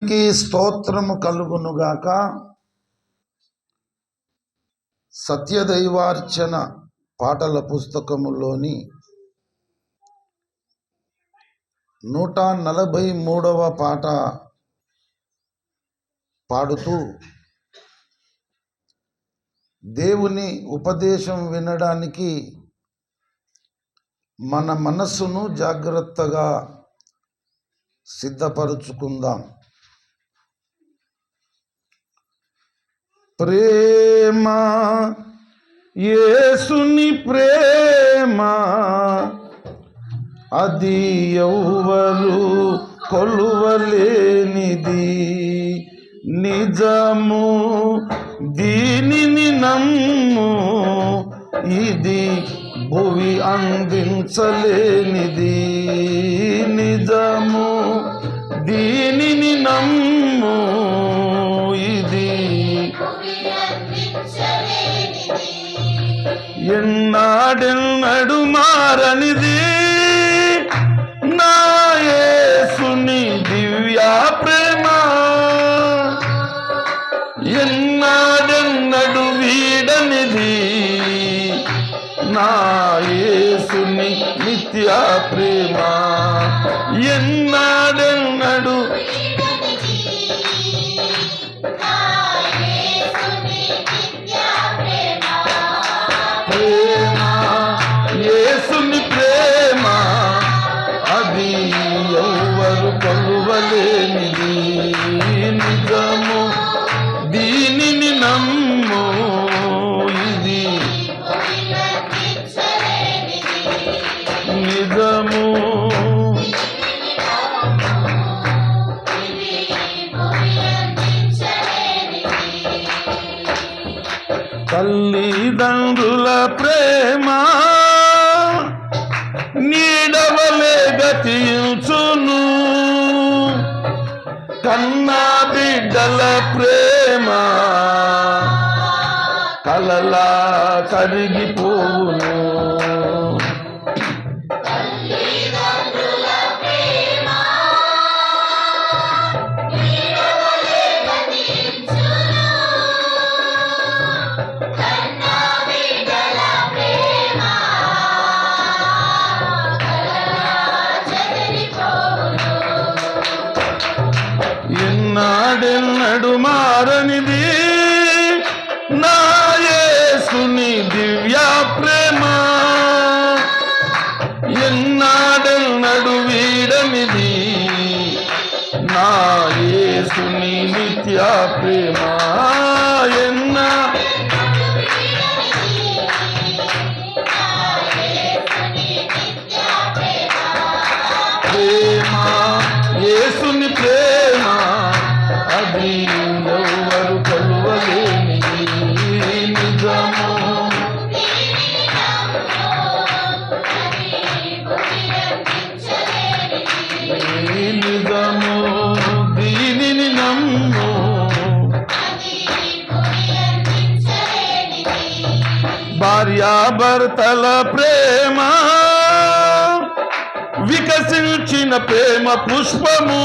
స్తోత్రము కలుగునుగాక. సత్యదైవార్చన పాటల పుస్తకములోని 143వ పాట పాడుతూ దేవుని ఉపదేశం వినడానికి మన మనస్సును జాగ్రత్తగా సిద్ధపరుచుకుందాం. ప్రేమ, యేసుని ప్రేమ, అది ఎవ్వరు కొలువలేనిది. నిజము, దీనిని నమ్ము, ఇది భువి అందించలేనిది. నిజము, దీనిని నమ్ము, ఇది ఎన్నాడెన్నడు మారనిది. నా యేసుని దివ్య ప్రేమ ఎన్నాడెన్నడు వీడనిది. నా యేసుని నిత్య ప్రేమ ఎన్నాడెన్నడు ప్రేమ, యేసుని ప్రేమ, అది ఎవ్వరు కొలువలేనిది. నిజము, దీనిని నమ్ము, ఇది నిజము. తల్లిదండ్రుల ప్రేమ నీడవలే గతించును. కన్నా బిడ్డల ప్రేమ కలలా కరిగిపోవును. ఎన్నాడెన్నడు మారనిది. నా యేసుని దివ్య ప్రేమ ఎన్నాడెన్నడు వీడనిది. నా యేసుని నిత్య ప్రేమ ప్రేమ, యేసుని ప్రేమ, అది ఎవ్వరు కొలువలేనిది. నిజము, నిజము, దీనిని నమ్ము. భార్యాభర్తల ప్రేమ వికసించిన ప్రేమ పుష్పము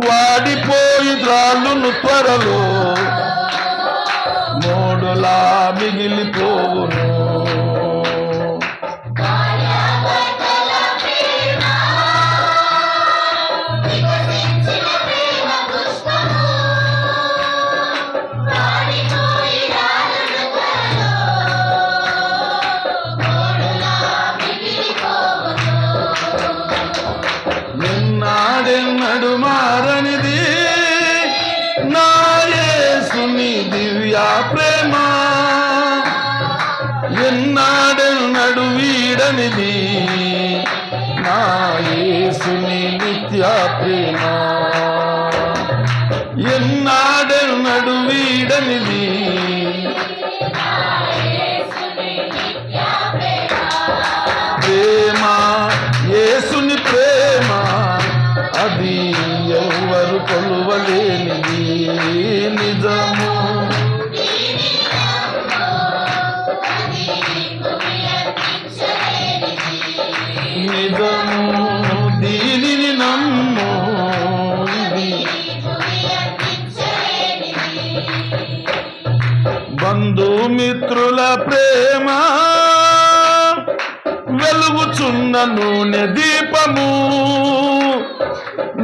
వాడిపోయి రాళ్ళును త్వరలో మోడులా మిగిలిపోవును. ఎన్నాడెన్నడు మారనిది. నా యేసుని దివ్య ప్రేమ ఎన్నాడెన్నడు వీడనిది. నా యేసుని నిత్య ప్రేమ ఎన్నాడెన్నడు వీడనిది. ప్రేమ, యేసుని ప్రేమ, అది ఎవ్వరు కొలువలేనిది. నిజము, నిజము, దీనిని నమ్ము, బంధుమిత్రుల ప్రేమ వెలుగుచున్న నూనె దీపము,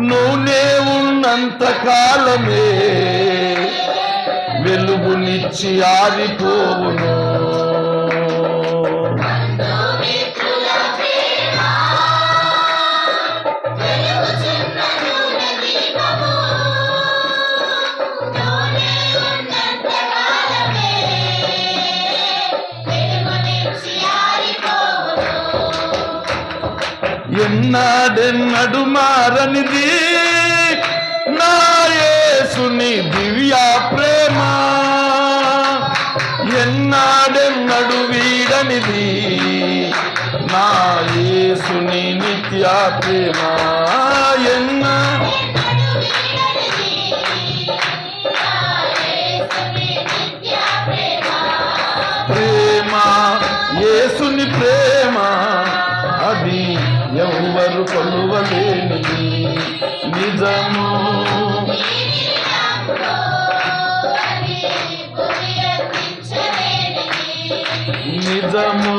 నూనె ఉన్నంత కాలమే వెలుగునిచ్చి ఆరిపోవును. ఎన్నాడెన్నడు మారనిది నా యేసుని దివ్య ప్రేమ, ఎన్నాడెన్నడు వీడనిది నా యేసుని నిత్య ప్రేమ. ప్రేమ యేసుని ప్రేమ అది ఎవ్వరు కొలువలేనిది నిజము. నిజము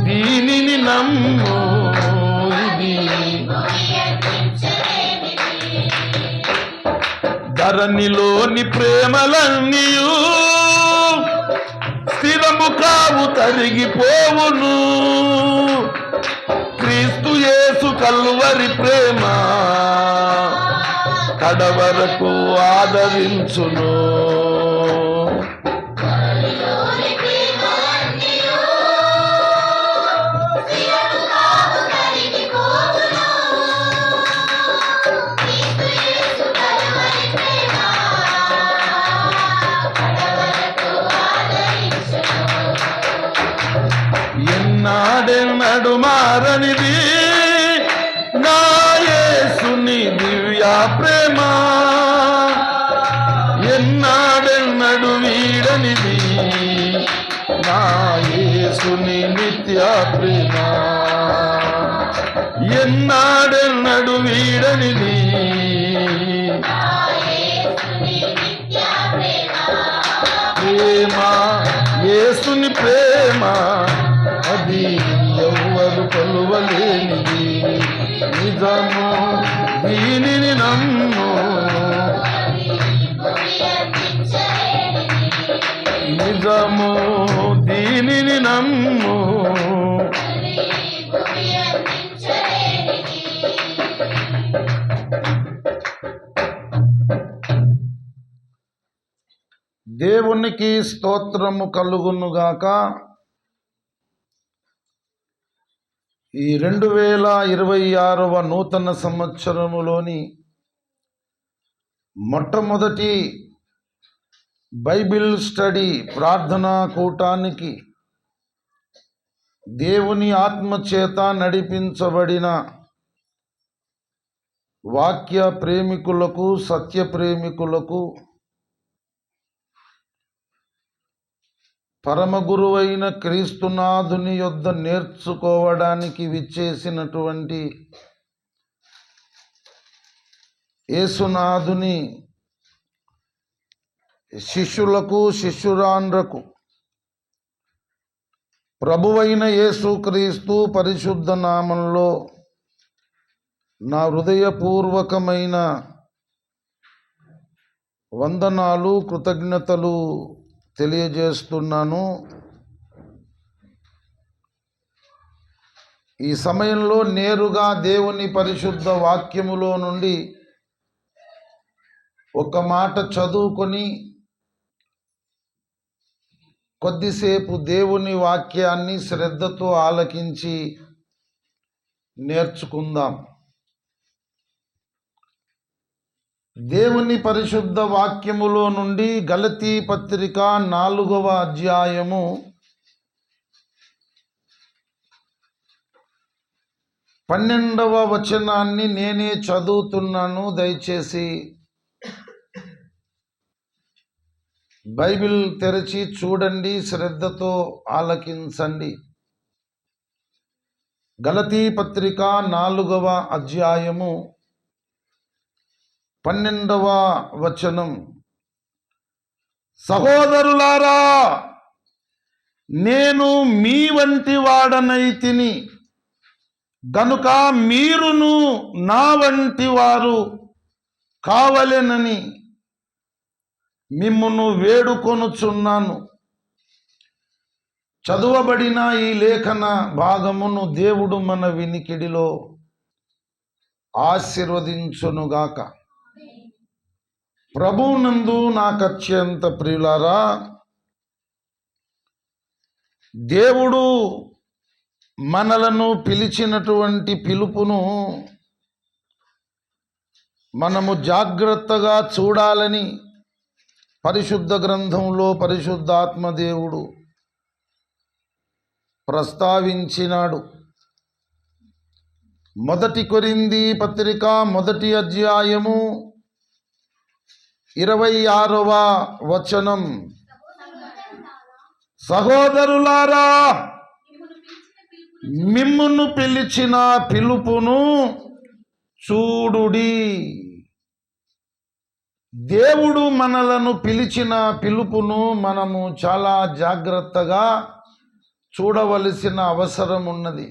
దీనిని నమ్ము, ఇది ధరణిలోని ప్రేమలన్నీయు స్థిరము కావు, తరిగిపోవును. క్రీస్తు యేసు కల్వరి ప్రేమ కడవరకు ఆదరించును. ఎన్నాడెన్నడు మారనిది నా యేసుని దివ్య ప్రేమ, ఎన్నాడెన్నడు వీడనిది నా యేసుని నిత్య ప్రేమ, ఎన్నాడెన్నడు వీడనిది. ప్రేమ యేసుని ప్రేమ అది ఎవ్వరు కొలువలేనిది నిజము, దీనిని నమ్ము. నిజము దీనిని నమ్ము. దేవునికి స్తోత్రము కలుగునుగాక. ఈ 2026వ నూతన సంవత్సరములోని మొట్టమొదటి బైబిల్ స్టడీ ప్రార్థనా కూటానికి దేవుని ఆత్మచేత నడిపించబడిన వాక్య ప్రేమికులకు, సత్య ప్రేమికులకు, పరమగురువైన క్రీస్తునాథుని యొద్ద నేర్చుకోవడానికి విచ్చేసినటువంటి యేసునాథుని శిష్యులకు, శిష్యురాండ్రకు ప్రభువైన యేసుక్రీస్తు పరిశుద్ధ నామంలో నా హృదయపూర్వకమైన వందనాలు, కృతజ్ఞతలు తెలియజేస్తున్నాను. ఈ సమయంలో నేరుగా దేవుని పరిశుద్ధ వాక్యములో నుండి ఒక మాట చదువుకొని కొద్దిసేపు దేవుని వాక్యాన్ని శ్రద్ధతో ఆలకించి నేర్చుకుందాం. దేవుని పరిశుద్ధ వాక్యములో నుండి గలతీ పత్రిక 4వ అధ్యాయము 12వ వచనాన్ని నేనే చదువుతున్నాను. దయచేసి బైబిల్ తెరచి చూడండి, శ్రద్ధతో ఆలకించండి. గలతీ పత్రిక 4వ అధ్యాయము 12వ వచనం. సహోదరులారా, నేను మీ వంటి వాడనైతిని గనుక మీరును నా వంటి వారు కావలెనని మిమ్మును వేడుకొనుచున్నాను. చదువబడిన ఈ లేఖన భాగమును దేవుడు మన వినికిడిలో ఆశీర్వదించునుగాక. ప్రభువునందు నాకు అత్యంత ప్రియులారా, దేవుడు మనలను పిలిచినటువంటి పిలుపును మనము జాగ్రత్తగా చూడాలని పరిశుద్ధ గ్రంథంలో పరిశుద్ధాత్మ దేవుడు ప్రస్తావించినాడు. 1 కొరింథీ పత్రిక 1వ అధ్యాయము 26వ వచనం, సహోదరులారా, మిమ్మును పిలిచిన పిలుపును చూడుడి. దేవుడు మనలను పిలిచిన పిలుపును మనము చాలా జాగ్రత్తగా చూడవలసిన అవసరం ఉన్నది.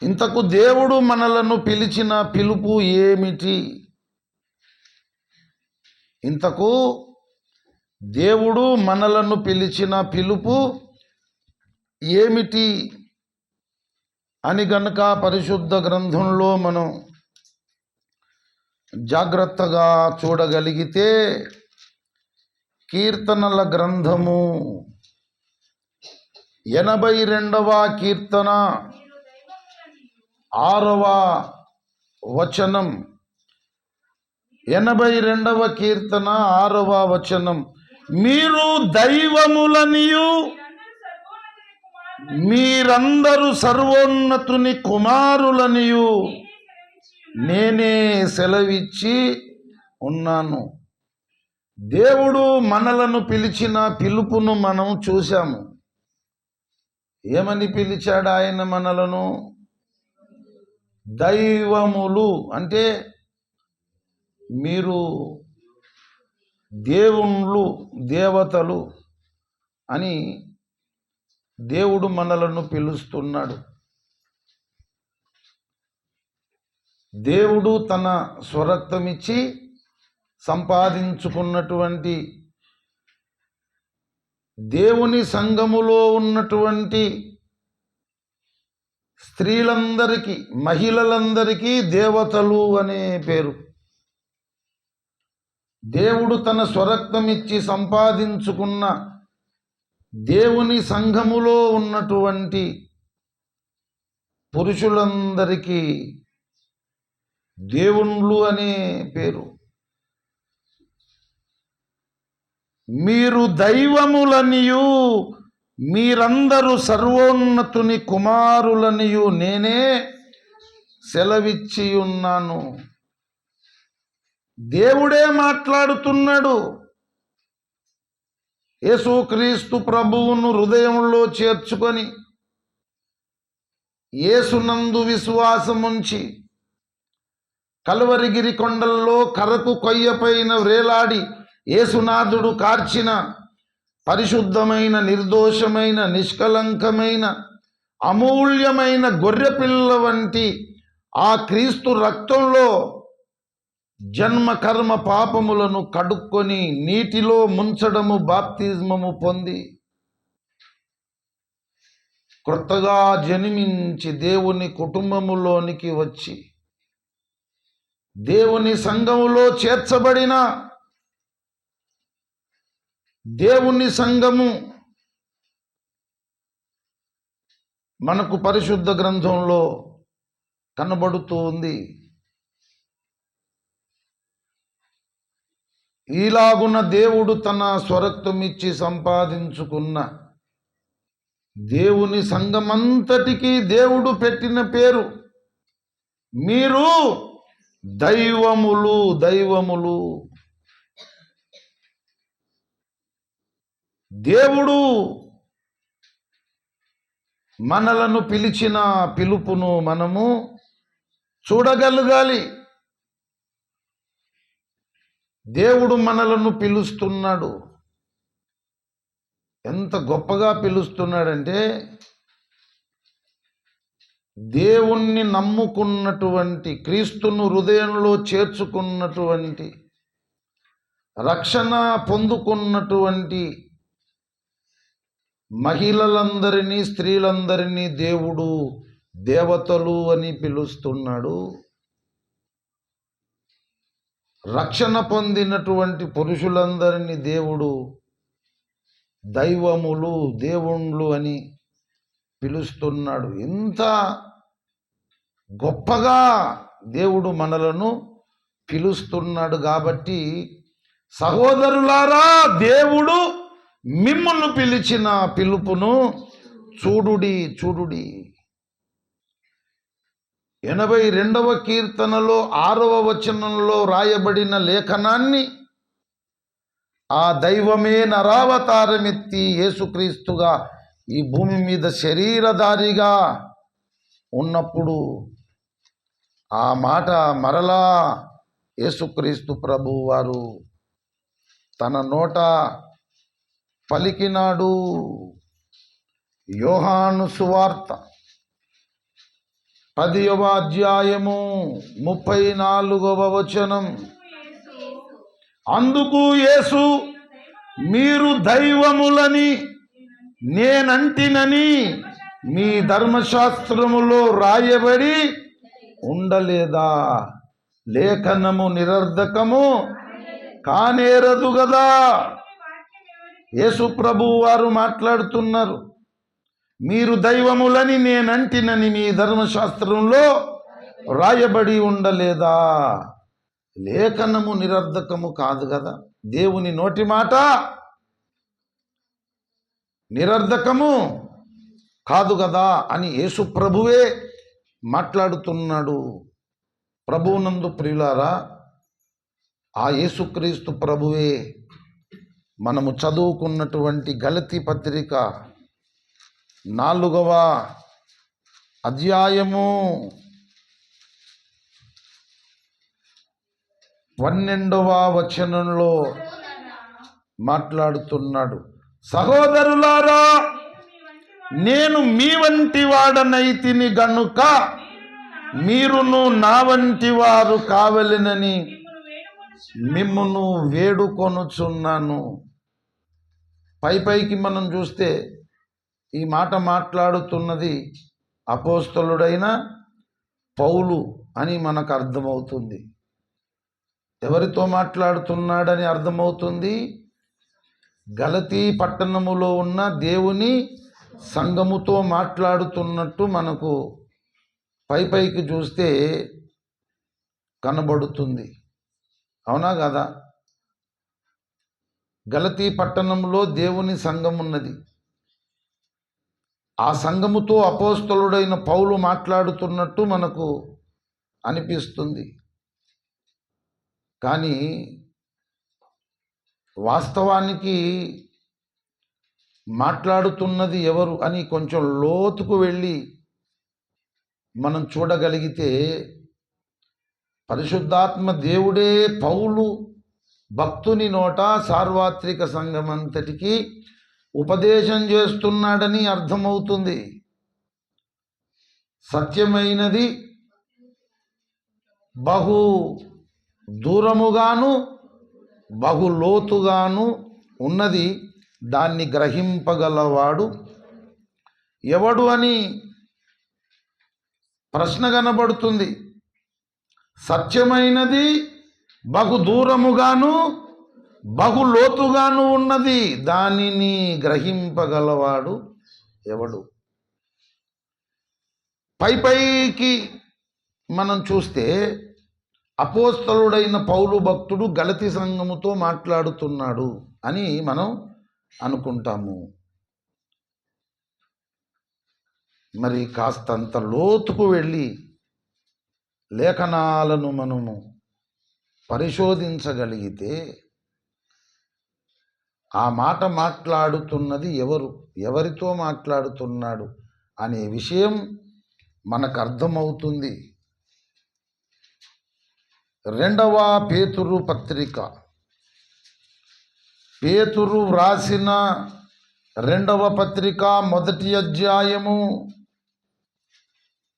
ఇంతకు దేవుడు మనలను పిలిచిన పిలుపు ఏమిటి? ఇంతకు దేవుడు మనలను పిలిచిన పిలుపు ఏమిటి అని గనుక పరిశుద్ధ గ్రంథంలో మనం జాగ్రత్తగా చూడగలిగితే, కీర్తనల గ్రంథము 82వ కీర్తన 6వ వచనం, 82వ కీర్తన 6వ వచనం, మీరు దైవములనియు మీరందరూ సర్వోన్నతుని కుమారులనియు నేనే సెలవిచ్చి ఉన్నాను. దేవుడు మనలను పిలిచిన పిలుపును మనం చూశాము. ఏమని పిలిచాడు ఆయన మనలను? దైవములు అంటే మీరు దేవుళ్ళు, దేవతలు అని దేవుడు మనలను పిలుస్తున్నాడు. దేవుడు తన స్వరక్తమిచ్చి సంపాదించుకున్నటువంటి దేవుని సంఘములో ఉన్నటువంటి స్త్రీలందరికీ, మహిళలందరికీ దేవతలు అనే పేరు. దేవుడు తన స్వరక్తమిచ్చి సంపాదించుకున్న దేవుని సంఘములో ఉన్నటువంటి పురుషులందరికీ దేవుళ్ళు అనే పేరు. మీరు దైవములనియు మీరందరూ సర్వోన్నతుని కుమారులనియు నేనే సెలవిచ్చి ఉన్నాను. దేవుడే మాట్లాడుతున్నాడు. యేసుక్రీస్తు ప్రభువును హృదయంలో చేర్చుకొని యేసునందు విశ్వాసముంచి కల్వరిగిరి కొండల్లో కరకు కొయ్యపైన వ్రేలాడి యేసునాథుడు కార్చిన పరిశుద్ధమైన, నిర్దోషమైన, నిష్కలంకమైన, అమూల్యమైన గొర్రెపిల్ల వంటి ఆ క్రీస్తు రక్తంలో జన్మ కర్మ పాపములను కడుక్కొని నీటిలో ముంచడము, బాప్తిజమము పొంది క్రొత్తగా జన్మించి దేవుని కుటుంబములోనికి వచ్చి దేవుని సంఘములో చేర్చబడిన దేవుని సంఘము మనకు పరిశుద్ధ గ్రంథంలో కనబడుతూ ఉంది. ఈలాగున దేవుడు తన స్వరక్తమిచ్చి సంపాదించుకున్న దేవుని సంఘమంతటికి దేవుడు పెట్టిన పేరు, మీరు దైవములు. దైవములు. దేవుడు మనలను పిలిచిన పిలుపును మనము చూడగలగాలి. దేవుడు మనలను పిలుస్తున్నాడు. ఎంత గొప్పగా పిలుస్తున్నాడంటే, దేవుణ్ణి నమ్ముకున్నటువంటి, క్రీస్తును హృదయంలో చేర్చుకున్నటువంటి, రక్షణ పొందుకున్నటువంటి మహిళలందరినీ, స్త్రీలందరినీ దేవుడు దేవతలు అని పిలుస్తున్నాడు. రక్షణ పొందినటువంటి పురుషులందరినీ దేవుడు దైవములు, దేవుళ్ళు అని పిలుస్తున్నాడు. ఇంత గొప్పగా దేవుడు మనలను పిలుస్తున్నాడు. కాబట్టి సహోదరులారా, దేవుడు మిమ్మును పిలిచిన పిలుపును చూడుడి. 82వ కీర్తనలో 6వ వచనంలో రాయబడిన లేఖనాన్ని ఆ దైవమే నరావతారమెత్తి యేసుక్రీస్తుగా ఈ భూమి మీద శరీరధారిగా ఉన్నప్పుడు ఆ మాట మరలా యేసుక్రీస్తు ప్రభు వారు తన నోట పలికినాడు. యోహాను సువార్త 10వ అధ్యాయము 34వ వచనం. అందుకు యేసు, మీరు దైవములని నేనంటినని మీ ధర్మశాస్త్రములో రాయబడి ఉండలేదా? లేఖనము నిరర్ధకము కానేరదు గదా. యేసు ప్రభు వారు మాట్లాడుతున్నారు. మీరు దైవములని నేనంటినని మీ ధర్మశాస్త్రంలో రాయబడి ఉండలేదా? లేఖనము నిరర్ధకము కాదు కదా, దేవుని నోటి మాట నిరర్ధకము కాదు కదా అని యేసు ప్రభువే మాట్లాడుతున్నాడు. ప్రభువునందు ప్రియులారా, ఆ యేసుక్రీస్తు ప్రభువే మనము చదువుకున్నటువంటి గలతీ పత్రిక 4వ అధ్యాయము 12వ వచనంలో మాట్లాడుతున్నాడు. సహోదరులారా, నేను మీ వంటి వాడనైతిని గనుక మీరును నా వంటి వారు కావలెనని మిమ్మును వేడుకొనుచున్నాను. పైకి మనం చూస్తే ఈ మాట మాట్లాడుతున్నది అపోస్తలుడైన పౌలు అని మనకు అర్థమవుతుంది. ఎవరితో మాట్లాడుతున్నాడని అర్థమవుతుంది? గలతీ పట్టణములో ఉన్న దేవుని సంఘముతో మాట్లాడుతున్నట్టు మనకు పైకి చూస్తే కనబడుతుంది. అవునా కదా? గలతీ పట్టణంలో దేవుని సంఘం ఉన్నది. ఆ సంఘముతో అపోస్తలుడైన పౌలు మాట్లాడుతున్నట్టు మనకు అనిపిస్తుంది. కానీ వాస్తవానికి మాట్లాడుతున్నది ఎవరు అని కొంచెం లోతుకు వెళ్ళి మనం చూడగలిగితే, పరిశుద్ధాత్మ దేవుడే పౌలు భక్తుని నోట సార్వత్రిక సంఘమంతటికి ఉపదేశం చేస్తున్నాడని అర్థమవుతుంది. సత్యమైనది బహు దూరముగాను బహు లోతుగాను ఉన్నది, దాన్ని గ్రహింపగలవాడు ఎవడు అని ప్రశ్న కనబడుతుంది. సత్యమైనది బహు దూరముగాను బహు లోతుగాను ఉన్నది, దానిని గ్రహింపగలవాడు ఎవడు? పైకి మనం చూస్తే అపోస్తలుడైన పౌలు భక్తుడు గలతీ సంఘముతో మాట్లాడుతున్నాడు అని మనం అనుకుంటాము. మరి కాస్తంత లోతుకు వెళ్ళి లేఖనాలను మనము పరిశోధించగలిగితే ఆ మాట మాట్లాడుతున్నది ఎవరు, ఎవరితో మాట్లాడుతున్నాడు అనే విషయం మనకు అర్థమవుతుంది. 2వ పేతురు పత్రిక, పేతురు వ్రాసిన రెండవ పత్రిక మొదటి అధ్యాయము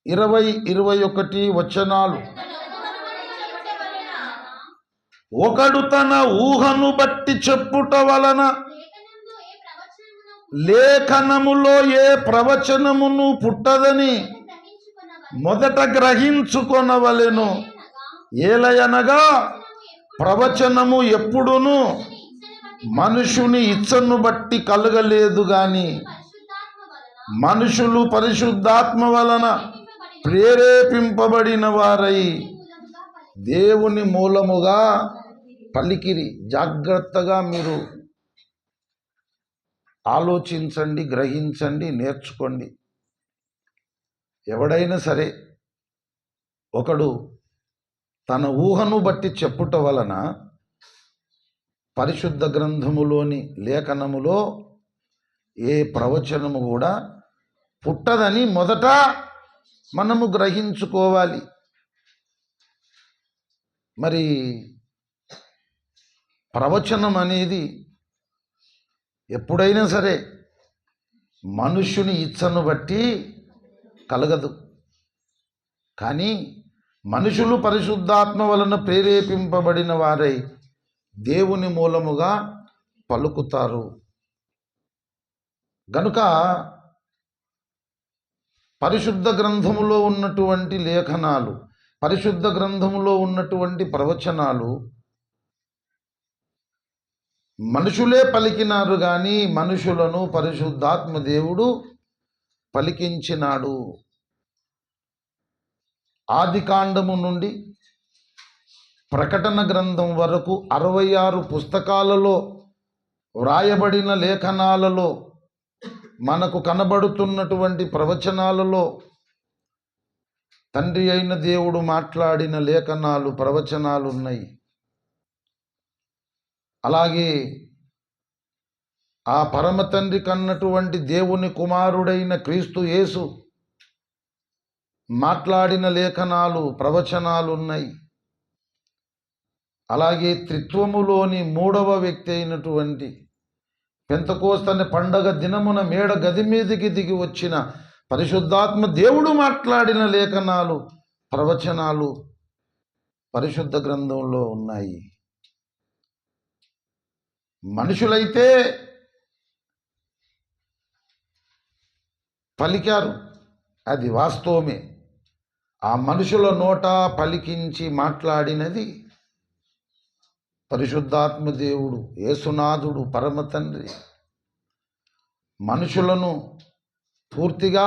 20-21 వచనాలు. ఒకడు తన ఊహను బట్టి చెప్పుట వలన లేఖనములో ఏ ప్రవచనమును పుట్టదని మొదట గ్రహించుకొనవలెను. ఏలయనగా ప్రవచనము ఎప్పుడును మనుషుని ఇచ్చను బట్టి కలగలేదు గాని మనుషులు పరిశుద్ధాత్మ వలన ప్రేరేపింపబడిన వారై దేవుని మూలముగా పలికిరి. జాగ్రత్తగా మీరు ఆలోచించండి, గ్రహించండి, నేర్చుకోండి. ఎవడైనా సరే ఒకడు తన ఊహను బట్టి చెప్పుట వలన పరిశుద్ధ గ్రంథములోని లేఖనములో ఏ ప్రవచనము కూడా పుట్టదని మొదట మనము గ్రహించుకోవాలి. మరి ప్రవచనం అనేది ఎప్పుడైనా సరే మనుష్యుని ఇచ్చను బట్టి కలగదు. కానీ మనుషులు పరిశుద్ధాత్మ వలన ప్రేరేపింపబడిన వారై దేవుని మూలముగా పలుకుతారు. గనుక పరిశుద్ధ గ్రంథములో ఉన్నటువంటి లేఖనాలు, పరిశుద్ధ గ్రంథములో ఉన్నటువంటి ప్రవచనాలు మనుషులే పలికినారు కానీ మనుషులను పరిశుద్ధాత్మ దేవుడు పలికించినాడు. ఆదికాండము నుండి ప్రకటన గ్రంథం వరకు 66 పుస్తకాలలో వ్రాయబడిన లేఖనాలలో మనకు కనబడుతున్నటువంటి ప్రవచనాలలో తండ్రి అయిన దేవుడు మాట్లాడిన లేఖనాలు, ప్రవచనాలు ఉన్నాయి. అలాగే ఆ పరమ తండ్రి కన్నటువంటి దేవుని కుమారుడైన క్రీస్తు యేసు మాట్లాడిన లేఖనాలు, ప్రవచనాలు ఉన్నాయి. అలాగే త్రిత్వములోని 3వ వ్యక్తి అయినటువంటి పెంతెకోస్తు పండగ దినమున మేడ గది మీదికి దిగి వచ్చిన పరిశుద్ధాత్మ దేవుడు మాట్లాడిన లేఖనాలు, ప్రవచనాలు పరిశుద్ధ గ్రంథంలో ఉన్నాయి. మనుషులైతే పలికారు, అది వాస్తవమే. ఆ మనుషుల నోట పలికించి మాట్లాడినది పరిశుద్ధాత్మ దేవుడు, యేసునాథుడు, పరమ తండ్రి. మనుషులను పూర్తిగా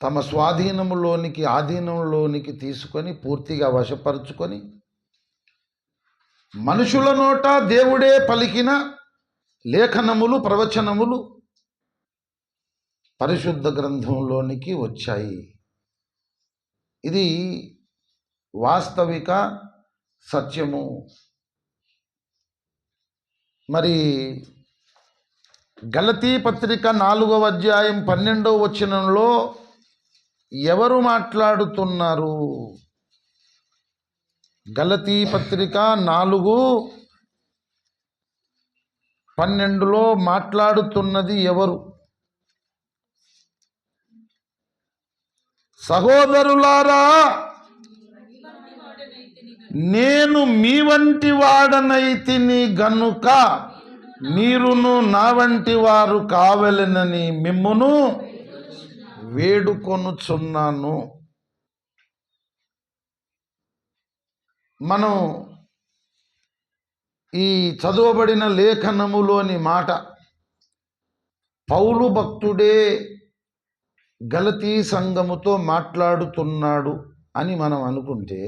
తమ స్వాధీనములోనికి, ఆధీనంలోనికి తీసుకొని పూర్తిగా వశపరుచుకొని మనుషుల నోట దేవుడే పలికిన లేఖనములు, ప్రవచనములు పరిశుద్ధ గ్రంథంలోనికి వచ్చాయి. ఇది వాస్తవిక సత్యము. మరి గలతీ పత్రిక 4వ అధ్యాయం 12వ వచనంలో ఎవరు మాట్లాడుతున్నారు? గలతీ పత్రిక 4:12లో మాట్లాడుతున్నది ఎవరు? సహోదరులారా, నేను మీ వంటి వాడనైతిని గనుక మీరును నా వంటి వారు కావలెనని మిమ్మును వేడుకొనుచున్నాను. మనం ఈ చదువబడిన లేఖనములోని మాట పౌలు భక్తుడే గలతీ సంఘముతో మాట్లాడుతున్నాడు అని మనం అనుకుంటే,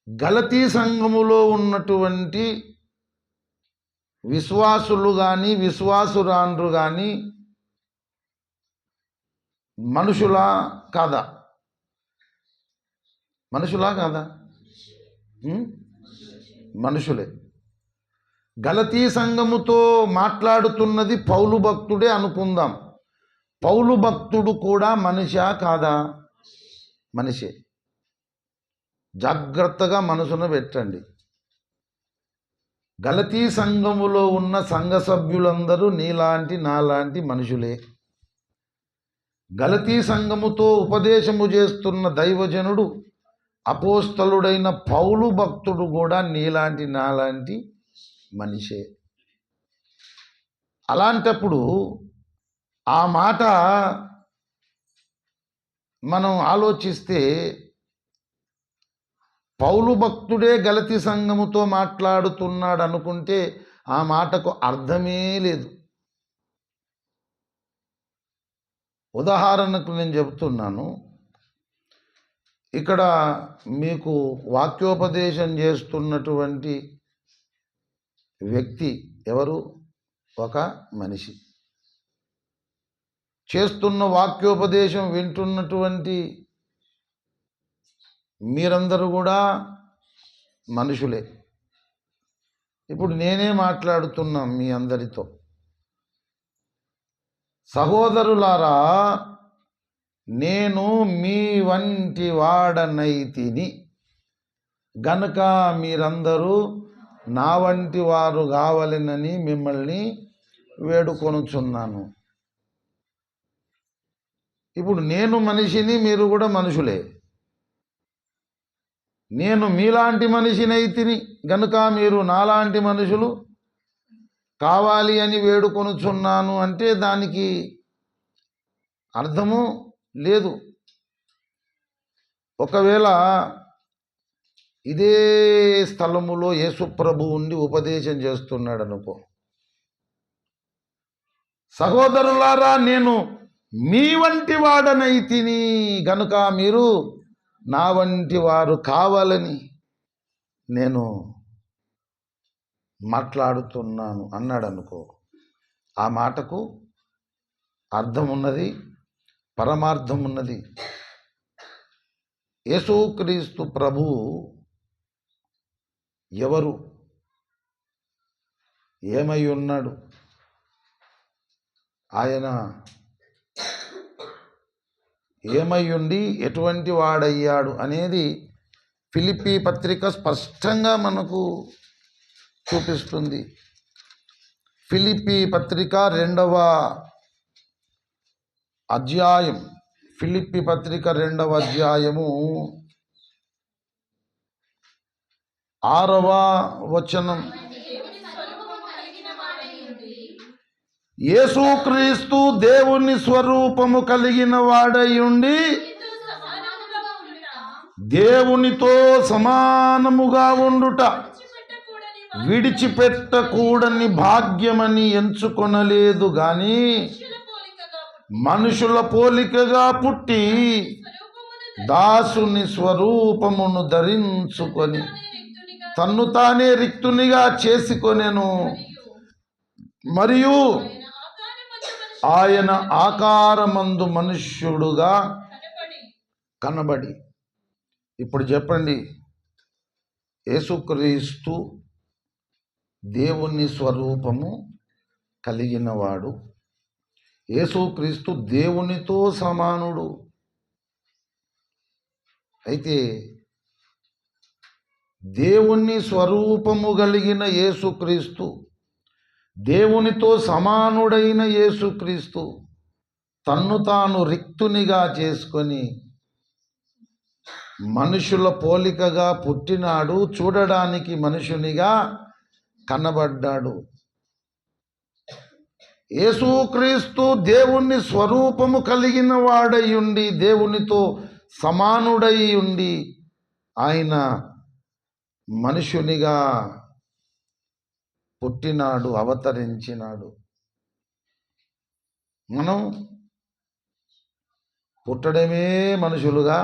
గలతీ సంఘములో ఉన్నటువంటి విశ్వాసులు కానీ విశ్వాసురాండ్రు కానీ మనుషులా కాదా? మనుషులా కాదా? మనుషులే. గలతీ సంఘముతో మాట్లాడుతున్నది పౌలు భక్తుడే అనుకుందాం. పౌలు భక్తుడు కూడా మనిషా కాదా? మనిషే. జాగ్రత్తగా మనసును పెట్టండి. గలతీ సంఘములో ఉన్న సంఘ సభ్యులందరూ నీలాంటి నాలాంటి మనుషులే. గలతీ సంఘముతో ఉపదేశము చేస్తున్న దైవజనుడు అపోస్తలుడైన పౌలు భక్తుడు కూడా నీలాంటి నాలాంటి మనిషే. అలాంటప్పుడు ఆ మాట మనం ఆలోచిస్తే పౌలు భక్తుడే గలతీ సంఘముతో మాట్లాడుతున్నాడు అనుకుంటే ఆ మాటకు అర్థమే లేదు. ఉదాహరణకు నేను చెబుతున్నాను, ఇక్కడ మీకు వాక్యోపదేశం చేస్తున్నటువంటి వ్యక్తి ఎవరు? ఒక మనిషి. చేస్తున్న వాక్యోపదేశం వింటున్నటువంటి మీరందరూ కూడా మనుషులే. ఇప్పుడు నేనే మాట్లాడుతున్నాం మీ అందరితో. సహోదరులారా, నేను మీ వంటి వాడనైతిని గనుక మీరందరూ నా వంటి వారు కావాలనని మిమ్మల్ని వేడుకొనుచున్నాను. ఇప్పుడు నేను మనిషిని, మీరు కూడా మనుషులే. నేను మీలాంటి మనిషినైతిని గనుక మీరు నాలాంటి మనుషులు కావాలి అని వేడుకొనుచున్నాను అంటే దానికి అర్థము లేదు. ఒకవేళ ఇదే స్థలములో యేసుప్రభు ఉండి ఉపదేశం చేస్తున్నాడు అనుకో, సహోదరులారా నేను మీ వంటి వాడనైతిని గనుక మీరు నా వంటి వారు కావాలని నేను మాట్లాడుతున్నాను అన్నాడు అనుకో, ఆ మాటకు అర్థం ఉన్నది, పరమార్థం ఉన్నది. యేసుక్రీస్తు ప్రభువు ఎవరు? ఏమై ఉన్నాడు? ఆయన ఏమై ఉండి ఎటువంటి వాడయ్యాడు అనేది ఫిలిప్పీ పత్రిక స్పష్టంగా మనకు చూపిస్తుంది. ఫిలిప్పీ పత్రిక 2వ అధ్యాయం, ఫిలిప్పీ పత్రిక 2వ అధ్యాయము 6వ వచనం. యేసుక్రీస్తు దేవుని స్వరూపము కలిగిన వాడై ఉండి దేవునితో సమానముగా ఉండుట విడిచిపెట్టకూడని భాగ్యమని ఎంచుకొనలేదు గాని మనుషుల పోలికగా పుట్టి దాసుని స్వరూపమును ధరించుకొని తన్ను తానే రిక్తునిగా చేసుకొనెను. మరియు ఆయన ఆకారమందు మనుష్యుడుగా కనబడి. ఇప్పుడు చెప్పండి, యేసుక్రీస్తు దేవుని స్వరూపము కలిగినవాడు, యేసుక్రీస్తు దేవునితో సమానుడు. అయితే దేవుని స్వరూపము కలిగిన యేసుక్రీస్తు, దేవునితో సమానుడైన యేసుక్రీస్తు తన్ను తాను రిక్తునిగా చేసుకొని మనుషుల పోలికగా పుట్టినాడు, చూడడానికి మనుషునిగా కనబడ్డాడు. యేసుక్రీస్తు దేవుని స్వరూపము కలిగిన వాడై ఉండి దేవునితో సమానుడై ఉండి ఆయన మనుషునిగా పుట్టినాడు, అవతరించినాడు. మనం పుట్టడమే మనుషులుగా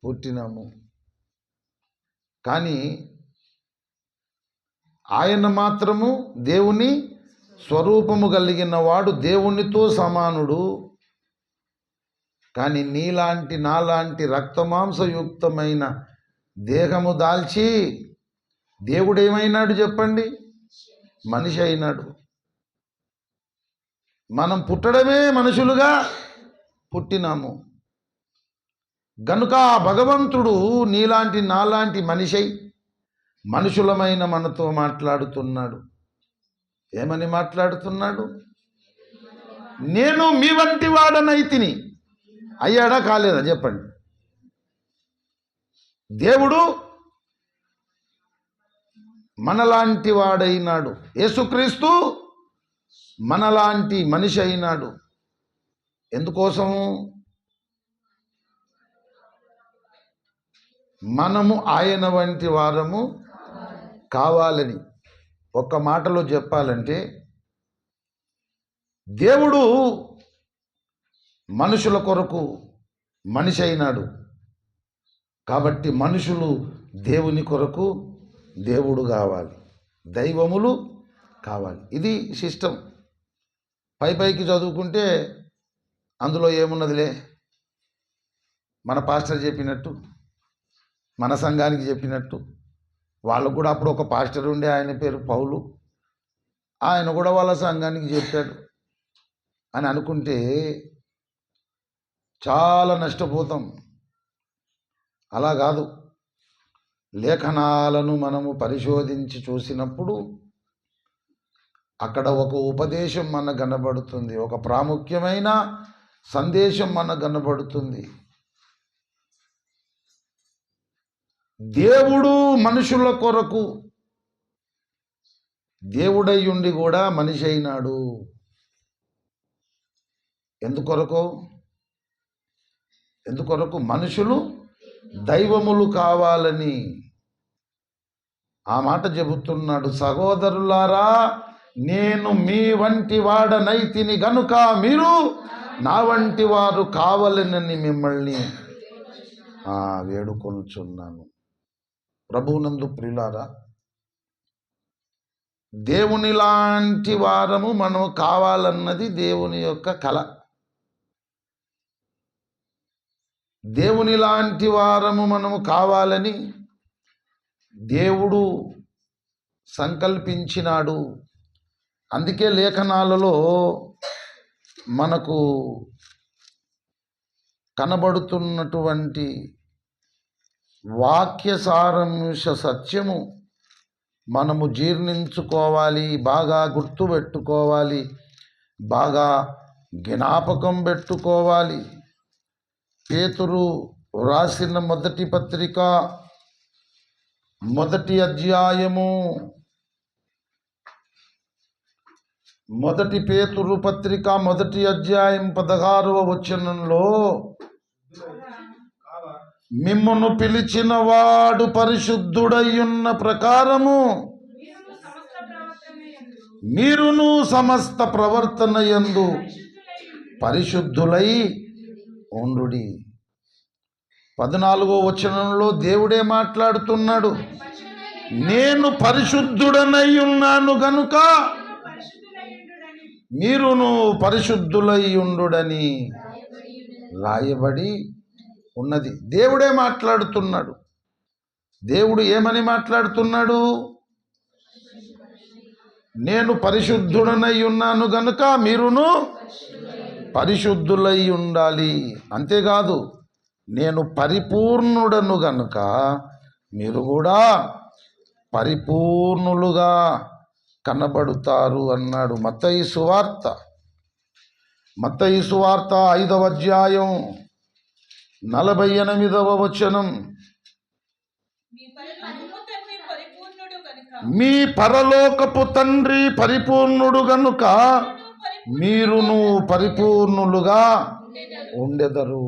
పుట్టినాము, కానీ ఆయన మాత్రము దేవుని స్వరూపము కలిగిన వాడు, దేవునితో సమానుడు. కానీ నీలాంటి నాలాంటి రక్తమాంసయుక్తమైన దేహము దాల్చి దేవుడేమైనాడు చెప్పండి? మనిషి అయినాడు. మనం పుట్టడమే మనుషులుగా పుట్టినాము గనుక భగవంతుడు నీలాంటి నాలాంటి మనిషి మనుషులమైన మనతో మాట్లాడుతున్నాడు. ఏమని మాట్లాడుతున్నాడు? నేను మీ వంటి వాడనైతిని. అయ్యాడా కాలేదా చెప్పండి? దేవుడు మనలాంటి వాడైనాడు. యేసుక్రీస్తు మనలాంటి మనిషి అయినాడు. ఎందుకోసము? మనము ఆయన వంటి వారము కావాలని. ఒక్క మాటలో చెప్పాలంటే దేవుడు మనుషుల కొరకు మనిషి అయినాడు కాబట్టి మనుషులు దేవుని కొరకు దేవుడు కావాలి, దైవములు కావాలి. ఇది సిస్టమ్. పైకి చదువుకుంటే అందులో ఏమున్నదిలే, మన పాస్టర్ చెప్పినట్టు, మన సంఘానికి చెప్పినట్టు. వాళ్ళకు కూడా అప్పుడు ఒక పాస్టర్ ఉండే, ఆయన పేరు పౌలు. ఆయన కూడా వాళ్ళ సంఘానికి చెప్పాడు అని అనుకుంటే చాలా నష్టపోతాం. అలా కాదు. లేఖనాలను మనము పరిశోధించి చూసినప్పుడు అక్కడ ఒక ఉపదేశం మనకు కనబడుతుంది, ఒక ప్రాముఖ్యమైన సందేశం మనకు కనబడుతుంది. దేవుడు మనుషుల కొరకు దేవుడై ఉండి కూడా మనిషి అయినాడు. ఎందుకొరకు? మనుషులు దైవములు కావాలని. ఆ మాట చెబుతున్నాడు. సహోదరులారా, నేను మీ వంటి వాడనైతిని గనుక మీరు నా వంటి వారు కావాలని మిమ్మల్ని వేడుకొనుచున్నాను. ప్రభువునందు ప్రియులారా, దేవుని లాంటి వారము మనం కావాలన్నది దేవుని యొక్క కల. దేవుని లాంటి వారము మనము కావాలని దేవుడు సంకల్పించినాడు. అందుకే లేఖనాలలో మనకు కనబడుతున్నటువంటి వాక్య సారాంశ సత్యము మనము జీర్ణించుకోవాలి, బాగా గుర్తుపెట్టుకోవాలి, బాగా జ్ఞాపకం పెట్టుకోవాలి. పేతురు రాసిన మొదటి పత్రిక 1వ అధ్యాయము, 1 పేతురు పత్రిక 1వ అధ్యాయం 16వ వచనంలో, మిమ్మును పిలిచిన వాడు పరిశుద్ధుడయ్యున్న ప్రకారము మీరును సమస్త ప్రవర్తన యందు పరిశుద్ధులై ఉండుడి. 14వ వచనంలో దేవుడే మాట్లాడుతున్నాడు. నేను పరిశుద్ధుడనై ఉన్నాను గనుక మీరును పరిశుద్ధులై ఉండుడని రాయబడి ఉన్నది. దేవుడే మాట్లాడుతున్నాడు. దేవుడు ఏమని మాట్లాడుతున్నాడు? నేను పరిశుద్ధుడనై ఉన్నాను గనుక మీరును పరిశుద్ధులై ఉండాలి. అంతేకాదు, నేను పరిపూర్ణుడను గనుక మీరు కూడా పరిపూర్ణులుగా కనబడుతారు అన్నాడు. మత్తయి సువార్త 5వ అధ్యాయం 48వ వచనం, మీ పరలోకపు తండ్రి పరిపూర్ణుడు గనుక మీరును పరిపూర్ణులుగా ఉండెదరు.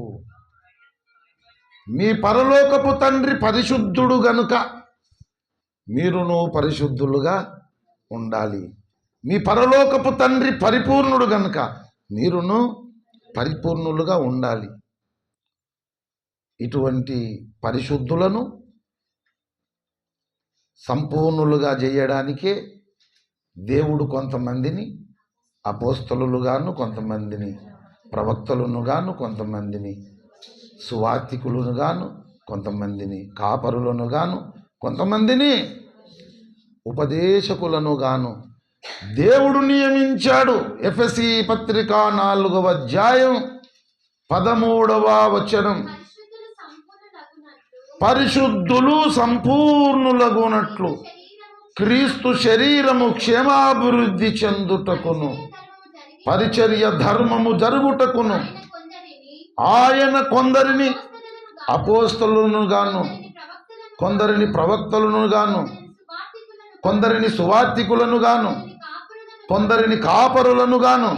మీ పరలోకపు తండ్రి పరిశుద్ధుడు గనుక మీరును పరిశుద్ధులుగా ఉండాలి. మీ పరలోకపు తండ్రి పరిపూర్ణుడు గనుక మీరును పరిపూర్ణులుగా ఉండాలి. ఇటువంటి పరిశుద్ధులను సంపూర్ణులుగా చేయడానికే దేవుడు కొంతమందిని అపోస్తలులు గాను, కొంతమందిని ప్రవక్తలను గాను, కొంతమందిని సువార్తికులను గాను, కొంతమందిని కాపరులను గాను, కొంతమందిని ఉపదేశకులను గాను దేవుడు నియమించాడు. ఎఫెసీ పత్రిక 4వ అధ్యాయం 13వ వచనం, పరిశుద్ధులు సంపూర్ణులగునట్లు క్రీస్తు శరీరము క్షేమాభివృద్ధి చెందుటకును పరిచర్య ధర్మము జరుగుటకును ఆయన కొందరిని అపోస్తలులను గాను, కొందరిని ప్రవక్తలను గాను, కొందరిని సువార్తికులను గాను, కొందరిని కాపరులను గాను,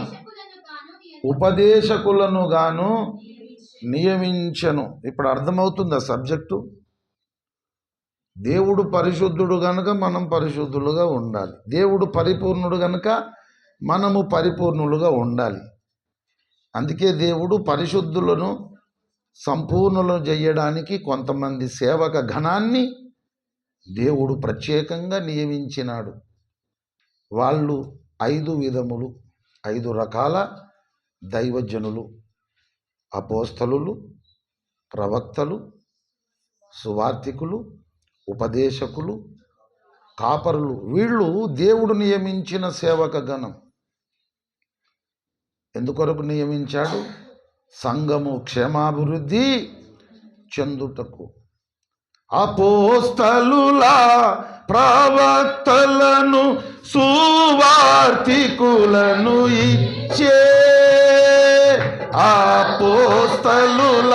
ఉపదేశకులను గాను నియమించను. ఇప్పుడు అర్థమవుతుంది ఆ సబ్జెక్టు. దేవుడు పరిశుద్ధుడు గనుక మనం పరిశుద్ధులుగా ఉండాలి. దేవుడు పరిపూర్ణుడు గనుక మనము పరిపూర్ణులుగా ఉండాలి. అందుకే దేవుడు పరిశుద్ధులను సంపూర్ణులను చేయడానికి కొంతమంది సేవక గణాన్ని దేవుడు ప్రత్యేకంగా నియమించినాడు. వాళ్ళు 5 విధములు, 5 రకాల దైవజనులు: అపోస్తలులు, ప్రవక్తలు, సువార్తికులు, ఉపదేశకులు, కాపరులు. వీళ్ళు దేవుడు నియమించిన సేవక గణం. ఎందుకొరకు నియమించాడు? సంఘము క్షేమాభివృద్ధి చెందుటకు. అపోస్తలుల ప్రవక్తలను సువార్తికులను ఇచ్చే. అపోస్తలుల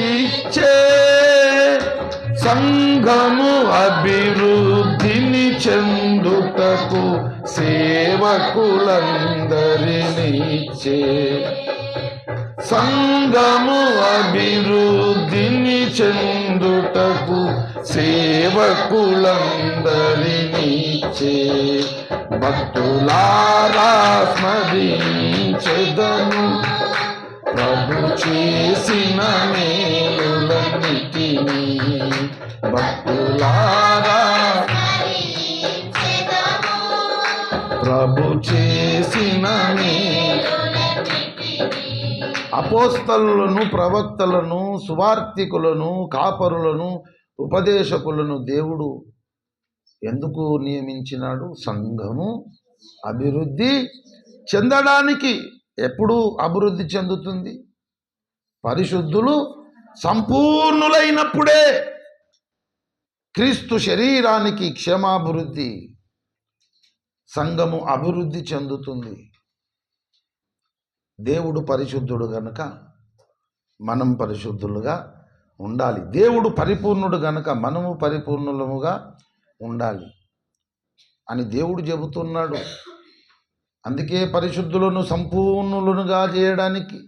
ఇచ్చే సంఘము అభివృద్ధిని చెందుటకు సేవకులందరినిచ్చే. సంఘము అభివృద్ధిని చెందుటకు సేవకులందరినిచ్చే. భక్తులారా స్మరించెదను ప్రభు చేసిన మేలులన్నిటినీ. భక్తులారా ప్రభు చేసిన అపోస్తలులను, ప్రవక్తలను, సువార్తికులను, కాపరులను, ఉపదేశకులను దేవుడు ఎందుకు నియమించినాడు? సంఘము అభివృద్ధి చెందడానికి. ఎప్పుడు అభివృద్ధి చెందుతుంది? పరిశుద్ధులు సంపూర్ణులైనప్పుడే క్రీస్తు శరీరానికి క్షేమాభివృద్ధి, సంఘము అభివృద్ధి చెందుతుంది. దేవుడు పరిశుద్ధుడు గనుక మనం పరిశుద్ధులుగా ఉండాలి. దేవుడు పరిపూర్ణుడు గనుక మనము పరిపూర్ణులముగా ఉండాలి అని దేవుడు చెబుతున్నాడు. అందుకే పరిశుద్ధులను సంపూర్ణులుగా చేయడానికి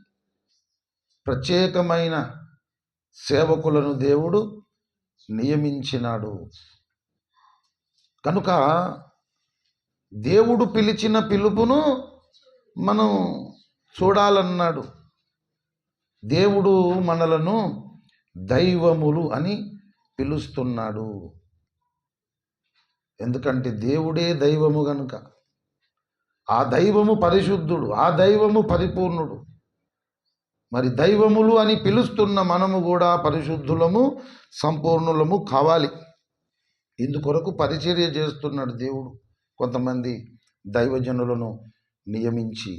ప్రత్యేకమైన సేవకులను దేవుడు నియమించినాడు. కనుక దేవుడు పిలిచిన పిలుపును మనం చూడాలన్నాడు. దేవుడు మనలను దైవములు అని పిలుస్తున్నాడు. ఎందుకంటే దేవుడే దైవము గనుక. ఆ దైవము పరిశుద్ధుడు, ఆ దైవము పరిపూర్ణుడు. మరి దైవములు అని పిలుస్తున్న మనము కూడా పరిశుద్ధులము, సంపూర్ణులము కావాలి. ఇందుకొరకు పరిచర్య చేస్తున్నాడు దేవుడు. కొంతమంది దైవజనులను నియమించి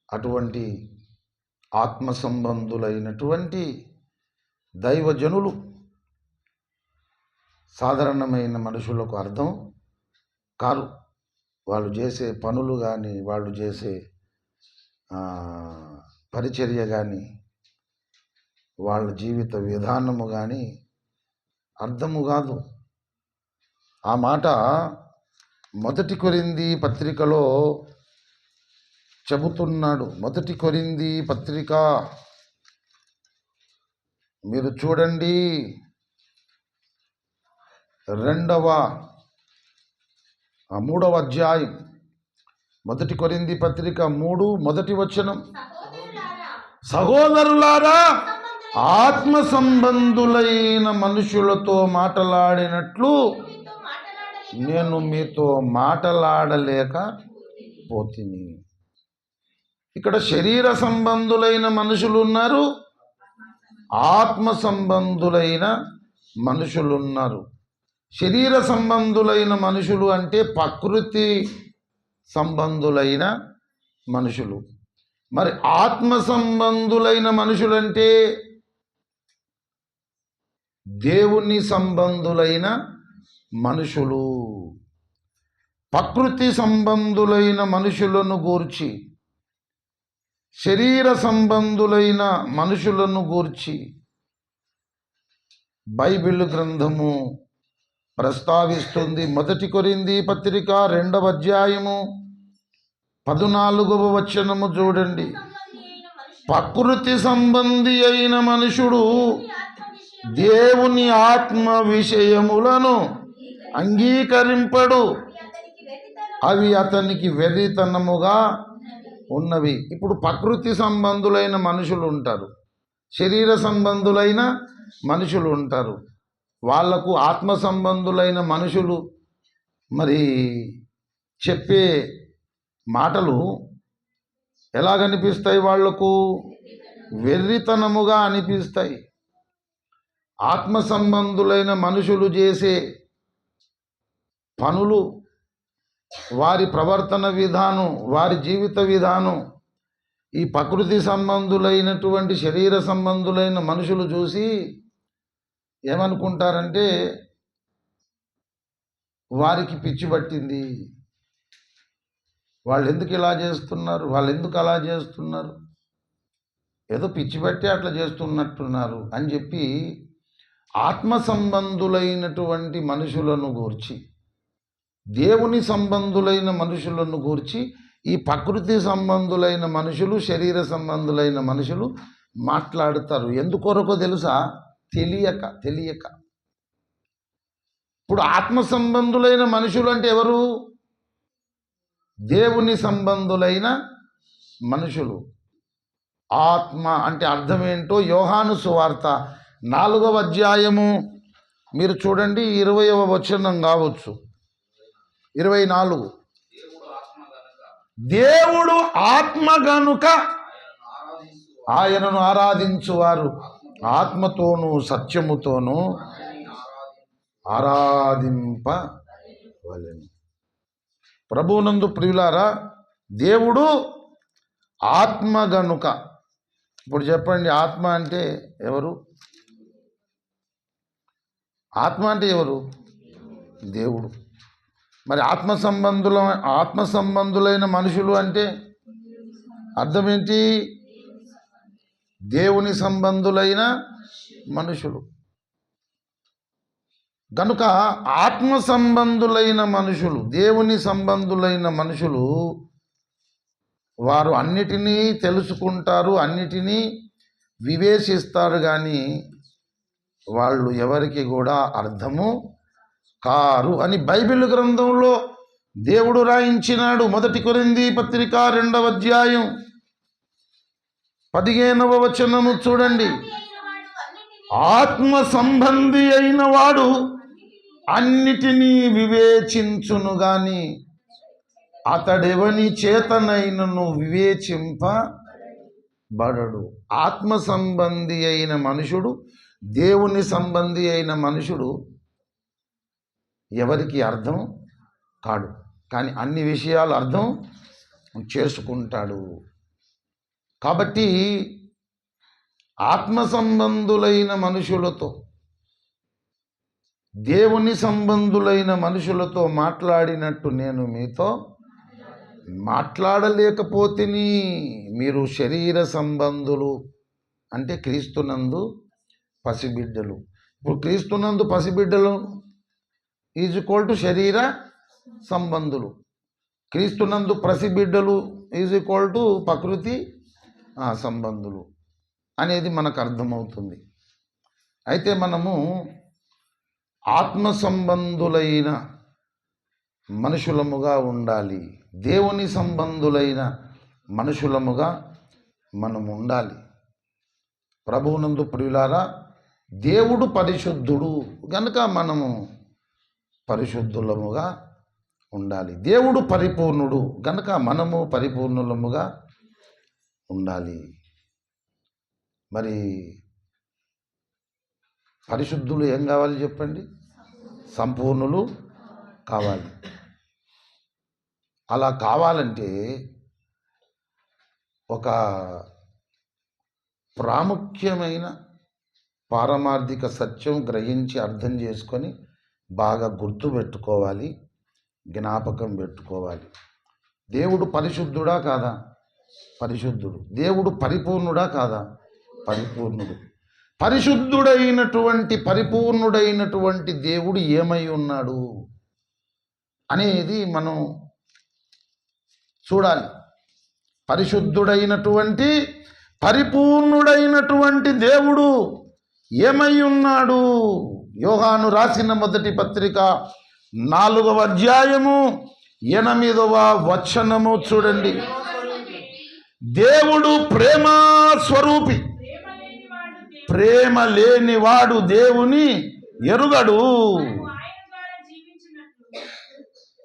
అటువంటి ఆత్మ సంబంధులైనటువంటి దైవజనులు సాధారణమైన మనుషులకు అర్థం కారు. వాళ్ళు చేసే పనులు కానీ, వాళ్ళు చేసే పరిచర్య కానీ, వాళ్ళ జీవిత విధానము కానీ అర్థము కాదు. ఆ మాట 1 కొరింథీ పత్రికలో చెబుతున్నాడు. 1 కొరింథీ పత్రిక మీరు చూడండి, 3వ అధ్యాయం, 1 కొరింథీ పత్రిక 3 మొదటి వచనం. సహోదరులారా, ఆత్మ సంబంధులైన మనుషులతో మాట్లాడినట్లు నేను మీతో మాట్లాడలేకపోతిని. ఇక్కడ శరీర సంబంధులైన మనుషులు ఉన్నారు, ఆత్మ సంబంధులైన మనుషులు ఉన్నారు. శరీర సంబంధులైన మనుషులు అంటే ప్రకృతి సంబంధులైన మనుషులు. మరి ఆత్మ సంబంధులైన మనుషులంటే దేవుని సంబంధులైన మనుషులు. ప్రకృతి సంబంధులైన మనుషులను గూర్చి, శరీర సంబంధులైన మనుషులను గూర్చి బైబిల్ గ్రంథము ప్రస్తావిస్తుంది. 1 కొరింథీ పత్రిక 2వ అధ్యాయము 14వ వచనము చూడండి. ప్రకృతి సంబంధి అయిన మనుషుడు దేవుని ఆత్మ విషయములను అంగీకరింపడు, అవి అతనికి వెర్రితనముగా ఉన్నవి. ఇప్పుడు ప్రకృతి సంబంధులైన మనుషులు ఉంటారు, శరీర సంబంధులైన మనుషులు ఉంటారు. వాళ్లకు ఆత్మ సంబంధులైన మనుషులు మరి చెప్పే మాటలు ఎలాగనిపిస్తాయి? వాళ్లకు వెర్రితనముగా అనిపిస్తాయి. ఆత్మ సంబంధులైన మనుషులు చేసే పనులు, వారి ప్రవర్తన విధానం, వారి జీవిత విధానం ఈ ప్రకృతి సంబంధులైనటువంటి శరీర సంబంధులైన మనుషులు చూసి ఏమనుకుంటారంటే వారికి పిచ్చి పట్టింది, వాళ్ళు ఎందుకు ఇలా చేస్తున్నారు, వాళ్ళు ఎందుకు అలా చేస్తున్నారు, ఏదో పిచ్చి పట్టి అట్లా చేస్తున్నట్టున్నారు అని చెప్పి ఆత్మ సంబంధులైనటువంటి మనుషులను గూర్చి, దేవుని సంబంధులైన మనుషులను గూర్చి ఈ ప్రకృతి సంబంధులైన మనుషులు, శరీర సంబంధులైన మనుషులు మాట్లాడతారు. ఎందుకొరకో తెలుసా? తెలియక. ఇప్పుడు ఆత్మ సంబంధులైన మనుషులు అంటే ఎవరు? దేవుని సంబంధులైన మనుషులు. ఆత్మ అంటే అర్థం ఏంటో యోహాను సువార్త 4వ అధ్యాయము మీరు చూడండి, 20వ వచనం కావచ్చు, 24. దేవుడు ఆత్మ గనుక ఆయనను ఆరాధించువారు ఆత్మతోనూ సత్యముతోనూ ఆరాధింపవలెను. ప్రభువునందు ప్రియులారా, దేవుడు ఆత్మ గనుక. ఇప్పుడు చెప్పండి, ఆత్మ అంటే ఎవరు? ఆత్మ అంటే ఎవరు? దేవుడు. మరి ఆత్మ సంబంధులైన మనుషులు అంటే అర్థం ఏంటి? దేవుని సంబంధులైన మనుషులు. కనుక ఆత్మ సంబంధులైన మనుషులు, దేవుని సంబంధులైన మనుషులు వారు అన్నిటినీ తెలుసుకుంటారు, అన్నిటినీ వివేచిస్తారు, కానీ వాళ్ళు ఎవరికి కూడా అర్థము కారు అని బైబిల్ గ్రంథంలో దేవుడు రాయించినాడు. 1 కొరింథీ పత్రిక 2వ అధ్యాయం 15వ వచనము చూడండి. ఆత్మ సంబంధి అయిన వాడు అన్నిటినీ వివేచించును గాని అతడెవని చేతనైనను వివేచింపబడడు. ఆత్మ సంబంధి అయిన మనుషుడు, దేవుని సంబంధి అయిన మనుషుడు ఎవరికి అర్థం కాడు, కానీ అన్ని విషయాలు అర్థం చేసుకుంటాడు. కాబట్టి ఆత్మ సంబంధులైన మనుషులతో, దేవుని సంబంధులైన మనుషులతో మాట్లాడినట్టు నేను మీతో మాట్లాడలేకపోతిని. మీరు శరీర సంబంధులు అంటే క్రీస్తునందు పసిబిడ్డలు. ఇప్పుడు క్రీస్తునందు పసిబిడ్డలు ఈజ్ ఈక్వల్ టు శరీర సంబంధులు. క్రీస్తునందు పసిబిడ్డలు ఈజ్ ఈక్వల్ టు ప్రకృతి సంబంధులు అనేది మనకు అర్థమవుతుంది. అయితే మనము ఆత్మ సంబంధులైన మనుషులముగా ఉండాలి, దేవుని సంబంధులైన మనుషులముగా మనం ఉండాలి. ప్రభువునందు ప్రియులారా, దేవుడు పరిశుద్ధుడు గనుక మనము పరిశుద్ధులముగా ఉండాలి. దేవుడు పరిపూర్ణుడు గనుక మనము పరిపూర్ణులముగా ఉండాలి. మరి పరిశుద్ధులు ఏం కావాలి చెప్పండి? సంపూర్ణులు కావాలి. అలా కావాలంటే ఒక ప్రాముఖ్యమైన పారమార్థిక సత్యం గ్రహించి అర్థం చేసుకొని బాగా గుర్తుపెట్టుకోవాలి, జ్ఞాపకం పెట్టుకోవాలి. దేవుడు పరిశుద్ధుడా కాదా? పరిశుద్ధుడు. దేవుడు పరిపూర్ణుడా కాదా? పరిపూర్ణుడు. పరిపూర్ణుడైనటువంటి దేవుడు ఏమై ఉన్నాడు అనేది మనం చూడాలి. పరిపూర్ణుడైనటువంటి దేవుడు ఏమై ఉన్నాడు? యోహాను రాసిన మొదటి పత్రిక 4వ అధ్యాయము 8వ వచనము చూడండి. దేవుడు ప్రేమ స్వరూపి, ప్రేమ లేనివాడు దేవుని ఎరుగడు.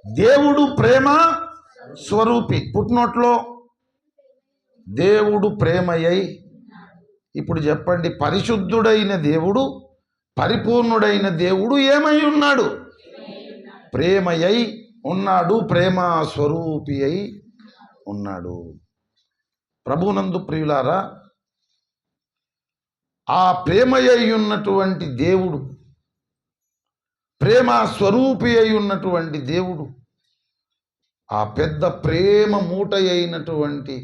దేవుడు ప్రేమ స్వరూపి. పుట్టినోట్లో దేవుడు ప్రేమయ్యై. ఇప్పుడు చెప్పండి, పరిశుద్ధుడైన దేవుడు, పరిపూర్ణుడైన దేవుడు ఏమై ఉన్నాడు? ప్రేమయ్యై ఉన్నాడు, ప్రేమ స్వరూపి అయి ఉన్నాడు. ప్రభునందు ప్రియులారా, ఆ ప్రేమయ్యై ఉన్నటువంటి దేవుడు, ప్రేమ స్వరూపి అయి ఉన్నటువంటి దేవుడు, ఆ పెద్ద ప్రేమ మూట అయినటువంటి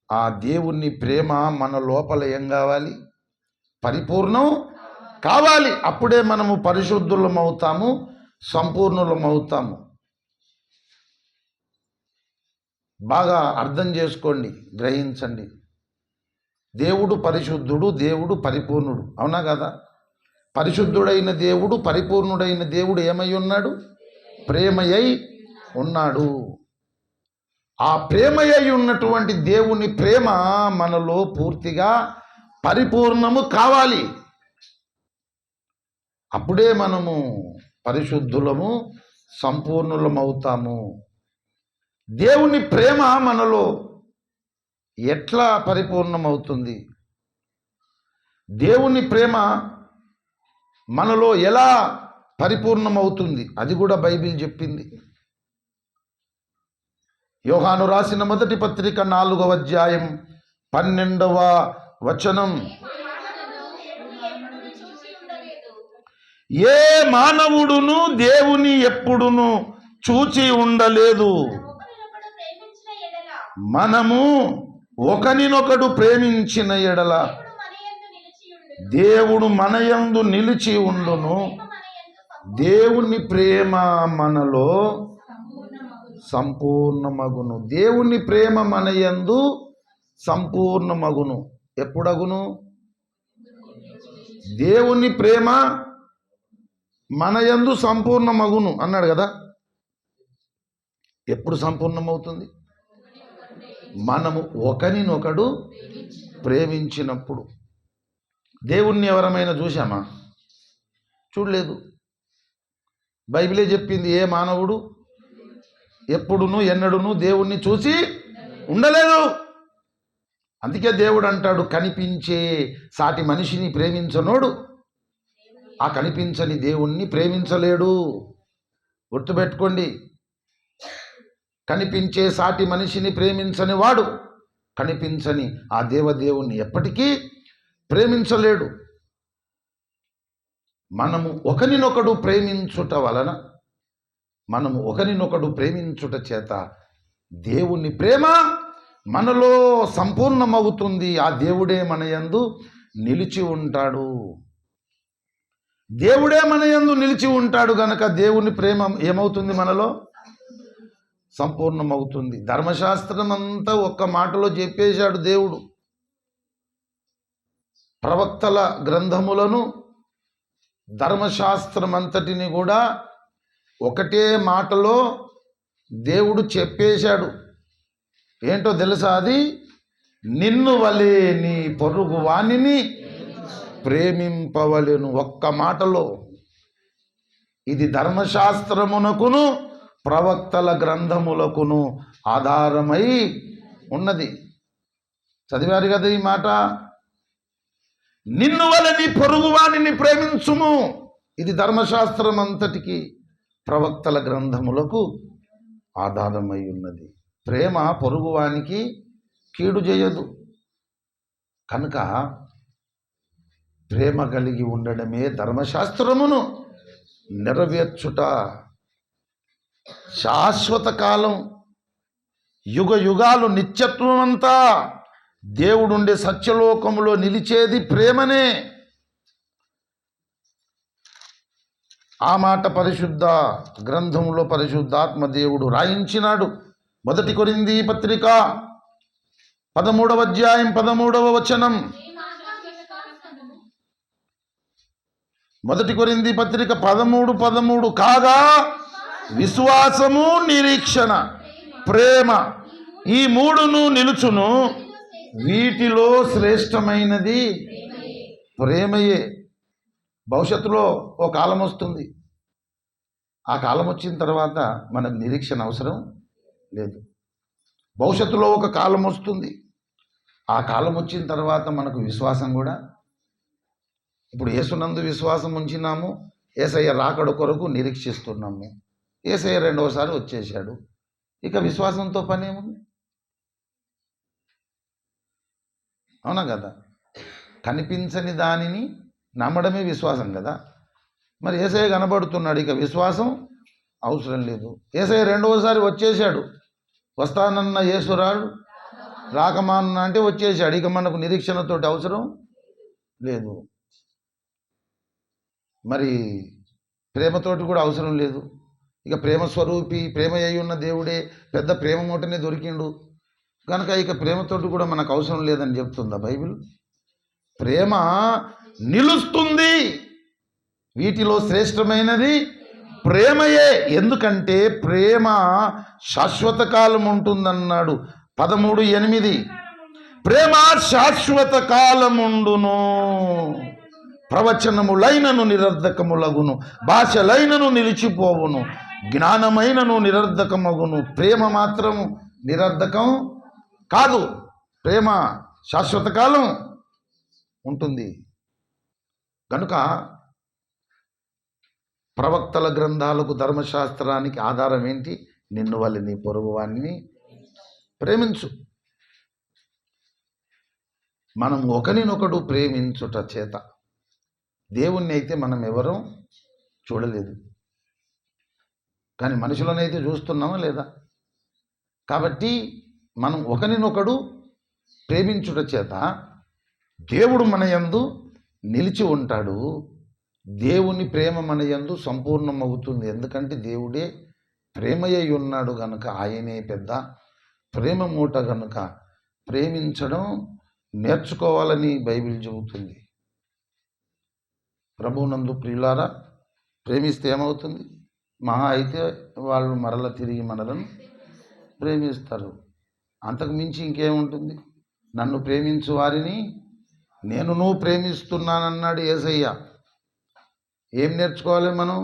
ఆ దేవుని ప్రేమ మన లోపల ఏం కావాలి? పరిపూర్ణం కావాలి. అప్పుడే మనము పరిశుద్ధులం అవుతాము, సంపూర్ణులం అవుతాము. బాగా అర్థం చేసుకోండి, గ్రహించండి. దేవుడు పరిశుద్ధుడు, దేవుడు పరిపూర్ణుడు, అవునా కదా? పరిశుద్ధుడైన దేవుడు, పరిపూర్ణుడైన దేవుడు ఏమై ఉన్నాడు? ప్రేమయ్యై ఉన్నాడు. ఆ ప్రేమయ్యై ఉన్నటువంటి దేవుని ప్రేమ మనలో పూర్తిగా పరిపూర్ణము కావాలి. అప్పుడే మనము పరిశుద్ధులము, సంపూర్ణులమవుతాము. దేవుని ప్రేమ మనలో ఎట్లా పరిపూర్ణమవుతుంది? దేవుని ప్రేమ మనలో ఎలా పరిపూర్ణమవుతుంది? అది కూడా బైబిల్ చెప్పింది. యోహాను రాసిన మొదటి పత్రిక 4వ అధ్యాయం 12వ వచనం. ఏ మానవుడును దేవుని ఎప్పుడును చూచి ఉండలేదు. మనము ఒకనినొకడు ప్రేమించిన ఎడల దేవుడు మనయందు నిలిచి ఉండును. దేవుని ప్రేమ మనలో సంపూర్ణమగును. దేవుని ప్రేమ మనయందు సంపూర్ణమగును. ఎప్పుడగును? దేవుని ప్రేమ మనయందు సంపూర్ణమగును అన్నాడు కదా. ఎప్పుడు సంపూర్ణమవుతుంది? మనము ఒకరినొకడు ప్రేమించినప్పుడు. దేవుణ్ణి ఎవరమైనా చూసామా? చూడలేదు. బైబిలే చెప్పింది, ఏ మానవుడు ఎప్పుడును ఎన్నడును దేవుణ్ణి చూసి ఉండలేదు. అందుకే దేవుడు అంటాడు, కనిపించే సాటి మనిషిని ప్రేమించనోడు ఆ కనిపించని దేవుణ్ణి ప్రేమించలేడు. గుర్తుపెట్టుకోండి, కనిపించే సాటి మనిషిని ప్రేమించని వాడు కనిపించని ఆ దేవదేవుణ్ణి ఎప్పటికీ ప్రేమించలేడు. మనము ఒకరినొకడు ప్రేమించుట వలన, మనము ఒకరినొకడు ప్రేమించుట చేత దేవుని ప్రేమ మనలో సంపూర్ణమవుతుంది. ఆ దేవుడే మన యందు నిలిచి ఉంటాడు. దేవుడే మన యందు నిలిచి ఉంటాడు గనక దేవుని ప్రేమ ఏమవుతుంది? మనలో సంపూర్ణమవుతుంది. ధర్మశాస్త్రం అంతా ఒక్క మాటలో చెప్పేశాడు దేవుడు. ప్రవక్తల గ్రంథములను, ధర్మశాస్త్రం అంతటిని కూడా ఒకటే మాటలో దేవుడు చెప్పేశాడు. ఏంటో తెలుసా? అది నిన్ను వలె నీ పొరుగు వానిని ప్రేమింపవలెను. ఒక్క మాటలో. ఇది ధర్మశాస్త్రమునకును ప్రవక్తల గ్రంథములకును ఆధారమై ఉన్నది. చదివారు కదా ఈ మాట. నిన్ను వలె నీ పొరుగు వానిని ప్రేమించుము. ఇది ధర్మశాస్త్రం అంతటికి, ప్రవక్తల గ్రంథములకు ఆధారమై ఉన్నది. ప్రేమ పొరుగువానికి కీడు చేయదు. కనుక ప్రేమ కలిగి ఉండడమే ధర్మశాస్త్రమును నెరవేర్చుట. శాశ్వత కాలం, యుగ యుగాలు, నిత్యత్వం అంతా దేవుడుండే సత్యలోకములో నిలిచేది ప్రేమనే. ఆ మాట పరిశుద్ధ గ్రంథంలో పరిశుద్ధాత్మ దేవుడు రాయించినాడు. 1 కొరింథీ పత్రిక 13వ అధ్యాయం 13వ వచనం. 1 కొరింథీ పత్రిక 13:13 కాగా విశ్వాసము, నిరీక్షణ, ప్రేమ ఈ మూడును నిలుచును, వీటిలో శ్రేష్టమైనది ప్రేమయే. భవిష్యత్తులో ఓ కాలం వస్తుంది. ఆ కాలం వచ్చిన తర్వాత మనకు నిరీక్షణ అవసరం లేదు. భవిష్యత్తులో ఒక కాలం వస్తుంది. ఆ కాలం వచ్చిన తర్వాత మనకు విశ్వాసం కూడా. ఇప్పుడు యేసునందు విశ్వాసం ఉంచినాము, యేసయ్య రాకడ కొరకు నిరీక్షిస్తున్నాము. యేసయ్య రెండవసారి వచ్చేసాడు. ఇక విశ్వాసంతో పని ఏముంది? అవునా కదా? కనిపించని దానిని నమ్మడమే విశ్వాసం కదా. మరి యేసయ్య కనబడుతున్నాడు, ఇక విశ్వాసం అవసరం లేదు. యేసయ్య రెండవసారి వచ్చేసాడు. వస్తానన్న యేసురాడు, రాకమాన్న అంటే వచ్చేసాడు. ఇక మనకు నిరీక్షణతోటి అవసరం లేదు. మరి ప్రేమతోటి కూడా అవసరం లేదు. ఇక ప్రేమ స్వరూపి, ప్రేమ అయి ఉన్న దేవుడే పెద్ద ప్రేమ మూటనే దొరికిండు కనుక ఇక ప్రేమతోటి కూడా మనకు అవసరం లేదని చెప్తుందా బైబిల్? ప్రేమ నిలుస్తుంది. వీటిలో శ్రేష్టమైనది ప్రేమయే. ఎందుకంటే ప్రేమ శాశ్వత కాలం ఉంటుందన్నాడు 13:8. ప్రేమ శాశ్వత కాలముండును, ప్రవచనములైనను నిరర్ధకములగును, భాషలైనను నిలిచిపోవును, జ్ఞానమైనను నిరర్ధకమగును. ప్రేమ మాత్రం నిరర్ధకం కాదు. ప్రేమ శాశ్వత కాలం ఉంటుంది. కనుక ప్రవక్తల గ్రంథాలకు, ధర్మశాస్త్రానికి ఆధారం ఏంటి? నిన్ను వల్ల నీ పొరుగువాన్ని ప్రేమించు. మనం ఒకరినొకడు ప్రేమించుట చేత దేవుణ్ణి అయితే మనం ఎవరూ చూడలేదు, కానీ మనుషులనైతే చూస్తున్నామా లేదా? కాబట్టి మనం ఒకరినొకడు ప్రేమించుట చేత దేవుడు మన యందు నిలిచి ఉంటాడు. దేవుని ప్రేమ మన యందు సంపూర్ణమవుతుంది. ఎందుకంటే దేవుడే ప్రేమయ్య ఉన్నాడు గనుక, ఆయనే పెద్ద ప్రేమ మూట గనుక ప్రేమించడం నేర్చుకోవాలని బైబిల్ చెబుతుంది. ప్రభువునందు ప్రియులారా, ప్రేమిస్తే ఏమవుతుంది? మహా అయితే వాళ్ళు మరల తిరిగి మనలను ప్రేమిస్తారు. అంతకు మించి ఇంకేముంటుంది? నన్ను ప్రేమించు వారిని నేను ప్రేమిస్తున్నానన్నాడు యేసయ్య. ఏం నేర్చుకోవాలి మనం?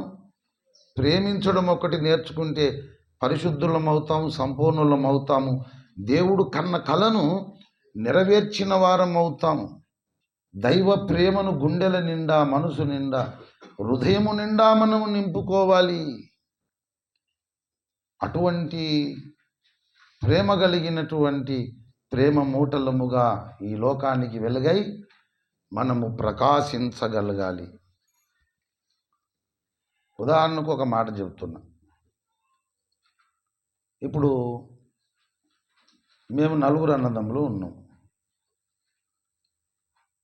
ప్రేమించడం ఒకటి నేర్చుకుంటే పరిశుద్ధులం అవుతాము, సంపూర్ణులం అవుతాము. దేవుడు కన్న కలను నెరవేర్చిన వారం అవుతాము. దైవ ప్రేమను గుండెల నిండా, మనసు నిండా, హృదయము నిండా మనము నింపుకోవాలి. అటువంటి ప్రేమ కలిగినటువంటి ప్రేమ మూటలముగా ఈ లోకానికి వెలుగై మనము ప్రకాశించగలగాలి. ఉదాహరణకు ఒక మాట చెబుతున్నా. ఇప్పుడు మేము 4 అన్నదమ్ములు ఉన్నాం.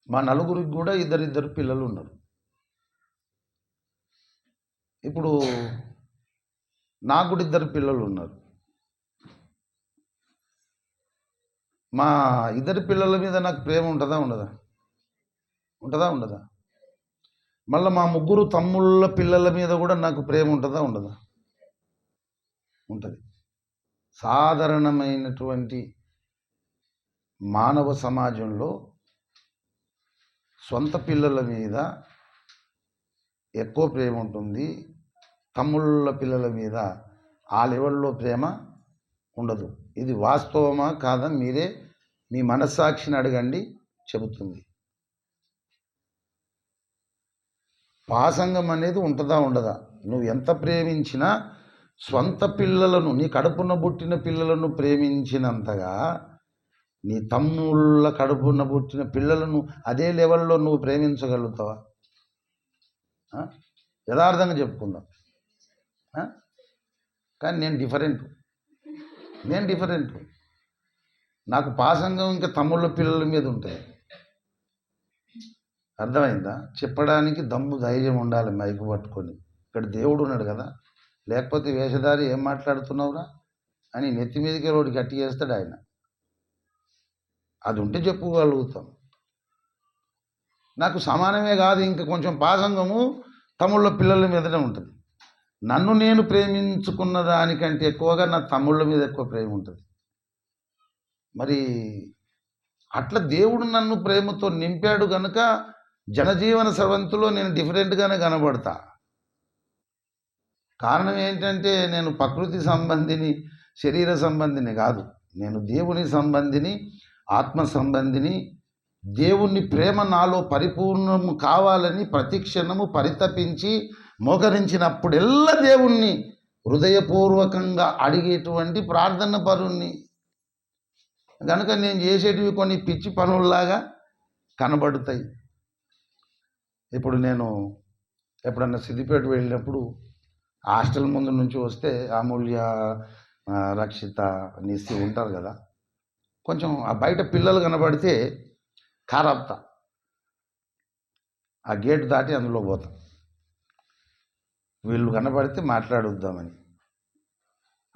మా 4రికి కూడా ఇద్దరిద్దరు పిల్లలు ఉన్నారు. ఇప్పుడు నాకు కూడా 2 పిల్లలు ఉన్నారు. మా 2 పిల్లల మీద నాకు ప్రేమ ఉంటుందా ఉండదా? ఉంటుందా ఉండదా? మళ్ళీ మా 3 తమ్ముళ్ళ పిల్లల మీద కూడా నాకు ప్రేమ ఉంటుందా ఉండదా? ఉంటుంది. సాధారణమైనటువంటి మానవ సమాజంలో సొంత పిల్లల మీద ఎక్కువ ప్రేమ ఉంటుంది. తమ్ముళ్ళ పిల్లల మీద ఆ లెవెల్లో ప్రేమ ఉండదు. ఇది వాస్తవమా కాదా మీరే మీ మనస్సాక్షిని అడగండి, చెబుతుంది. పాసంగం అనేది ఉంటుందా ఉండదా? నువ్వు ఎంత ప్రేమించినా స్వంత పిల్లలను, నీ కడుపున పుట్టిన పిల్లలను ప్రేమించినంతగా నీ తమ్ముళ్ళ కడుపున పుట్టిన పిల్లలను అదే లెవెల్లో నువ్వు ప్రేమించగలుగుతావా? యథార్థంగా చెప్పుకుందాం. కానీ నేను డిఫరెంట్. నాకు పాసంగం ఇంకా తమ్ముళ్ళ పిల్లల మీద ఉంటుంది. అర్థమైందా? చెప్పడానికి దమ్ము ధైర్యం ఉండాలి మైకు పట్టుకొని. ఇక్కడ దేవుడు ఉన్నాడు కదా, లేకపోతే వేషధారి ఏం మాట్లాడుతున్నావురా అని నెత్తి మీదకే రోడ్డు గట్టి చేస్తాడు ఆయన. అది ఉంటే చెప్పుకోగలుగుతాం. నాకు సమానమే కాదు, ఇంకా కొంచెం పాసంగము తమ్ముళ్ళ పిల్లల మీదనే ఉంటుంది. నన్ను నేను ప్రేమించుకున్న దానికంటే ఎక్కువగా నా తమ్ముళ్ళ మీద ఎక్కువ ప్రేమ ఉంటుంది. మరి అట్లా దేవుడు నన్ను ప్రేమతో నింపాడు కనుక జనజీవన స్రవంతిలో నేను డిఫరెంట్గానే కనబడతా. కారణం ఏంటంటే నేను ప్రకృతి సంబంధిని, శరీర సంబంధిని కాదు. నేను దేవుని సంబంధిని, ఆత్మ సంబంధిని. దేవుని ప్రేమ నాలో పరిపూర్ణము కావాలని ప్రతిక్షణము పరితపించి మోకరించినప్పుడెల్లా దేవుణ్ణి హృదయపూర్వకంగా అడిగేటువంటి ప్రార్థన పరుణ్ణి కనుక నేను చేసేటివి కొన్ని పిచ్చి పనుల్లాగా కనబడుతాయి. ఇప్పుడు నేను ఎప్పుడన్నా సిద్దిపేట వెళ్ళినప్పుడు హాస్టల్ ముందు నుంచి వస్తే అమూల్య, రక్షిత, నిస్సి ఉంటారు కదా, కొంచెం ఆ బయట పిల్లలు కనబడితే కారాపుతా, ఆ గేటు దాటి అందులో పోతాం. వీళ్ళు కనబడితే మాట్లాడొద్దామని.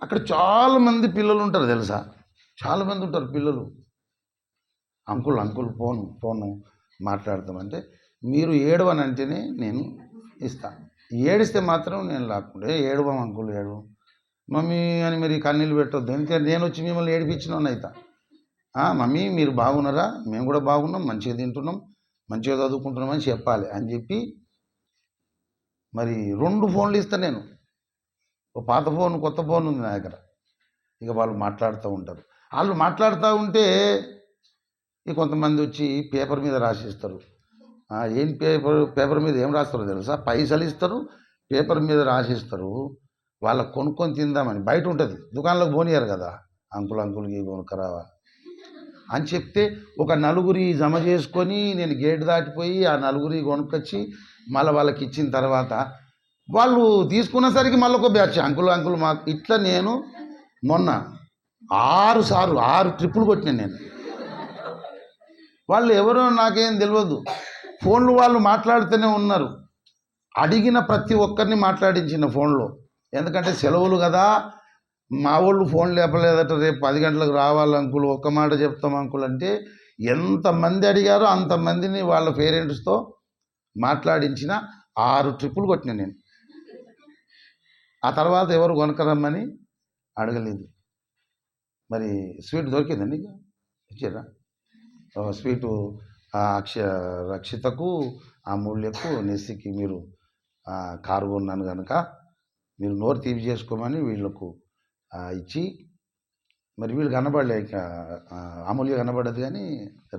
అక్కడ చాలామంది పిల్లలు ఉంటారు తెలుసా, చాలామంది ఉంటారు పిల్లలు. అంకుల్ ఫోను మాట్లాడతామంటే మీరు ఏడవనంటేనే నేను ఇస్తాను. ఏడిస్తే మాత్రం నేను లాక్కుంటే ఏడవం అంకుల్ ఏడవం మమ్మీ అని మరి కన్నీళ్ళు పెట్టొద్దు. ఎందుకంటే నేను వచ్చి మిమ్మల్ని ఏడిపించినాను అవుతా. మమ్మీ మీరు బాగున్నారా, మేము కూడా బాగున్నాం, మంచిగా తింటున్నాం, మంచిగా చదువుకుంటున్నాం అని చెప్పాలి అని చెప్పి మరి 2 ఫోన్లు ఇస్తాను నేను. ఓ పాత ఫోన్, కొత్త ఫోన్ ఉంది నా దగ్గర. ఇక వాళ్ళు మాట్లాడుతూ ఉంటారు. వాళ్ళు మాట్లాడుతూ ఉంటే ఇక కొంతమంది వచ్చి పేపర్ మీద రాసిస్తారు. ఏం పేపర్ మీద ఏం రాస్తారో తెలుసా? పైసలు ఇస్తారు, పేపర్ మీద రాసిస్తారు. వాళ్ళకు కొనుక్కొని తిందామని. బయట ఉంటుంది, దుకాణంలోకి పోనీయారు కదా, అంకుల్కి కొనుక్కరావా అని చెప్తే ఒక నలుగురి జమ చేసుకొని నేను గేట్ దాటిపోయి ఆ నలుగురి కొనుక్కొచ్చి మళ్ళీ వాళ్ళకి ఇచ్చిన తర్వాత వాళ్ళు తీసుకున్నసరికి మళ్ళీ ఒక బ్యాచ్ అంకుల్ మాకు. ఇట్లా నేను మొన్న 6 ట్రిప్పులు కొట్టినాను నేను. వాళ్ళు ఎవరో నాకేం తెలియదు, ఫోన్లు వాళ్ళు మాట్లాడుతూనే ఉన్నారు. అడిగిన ప్రతి ఒక్కరిని మాట్లాడించిన ఫోన్లో. ఎందుకంటే సెలవులు కదా, మా వాళ్ళు ఫోన్ లేపలేదట, రేపు 10 గంటలకు రావాలి అంకుల్, ఒక్క మాట చెప్తాం అంకుల్ అంటే ఎంతమంది అడిగారో అంతమందిని వాళ్ళ పేరెంట్స్తో మాట్లాడించిన 6 ట్రిప్పులు కొట్టినా నేను. ఆ తర్వాత ఎవరు కొనకరమ్మని అడగలేదు. మరి స్వీట్ దొరికిందండి, ఇచ్చారా? స్వీటు రక్షితకు, అమూల్యకు, నెస్సికి మీరు కారు కొన్నాను కనుక మీరు నోరు తీపి చేసుకోమని వీళ్ళకు ఇచ్చి, మరి వీళ్ళు కనబడలే. ఇక అమూల్య కనబడదు కానీ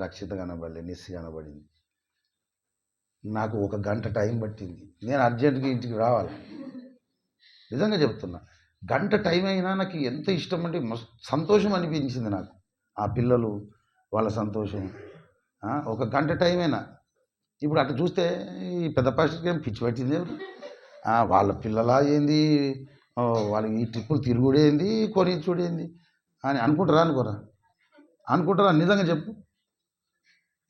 రక్షిత కనబడలే, నెస్సి కనబడింది. నాకు 1 గంట టైం పట్టింది. నేను అర్జెంటుగా ఇంటికి రావాలి. నిజంగా చెప్తున్నా, గంట టైం అయినా నాకు ఎంత ఇష్టం అంటే సంతోషం అనిపించింది నాకు. ఆ పిల్లలు వాళ్ళ సంతోషం. 1 గంట టైం అయినా. ఇప్పుడు అట్లా చూస్తే ఈ పెద్ద పాస్టర్కి ఏం పిచ్చి పట్టింది? వాళ్ళ పిల్లలా ఏంది, వాళ్ళకి ఈ ట్రిప్పులు తిరుగుడేంది, కొనిచ్చుడేంది అని అనుకుంటారా? నిజంగా చెప్పు.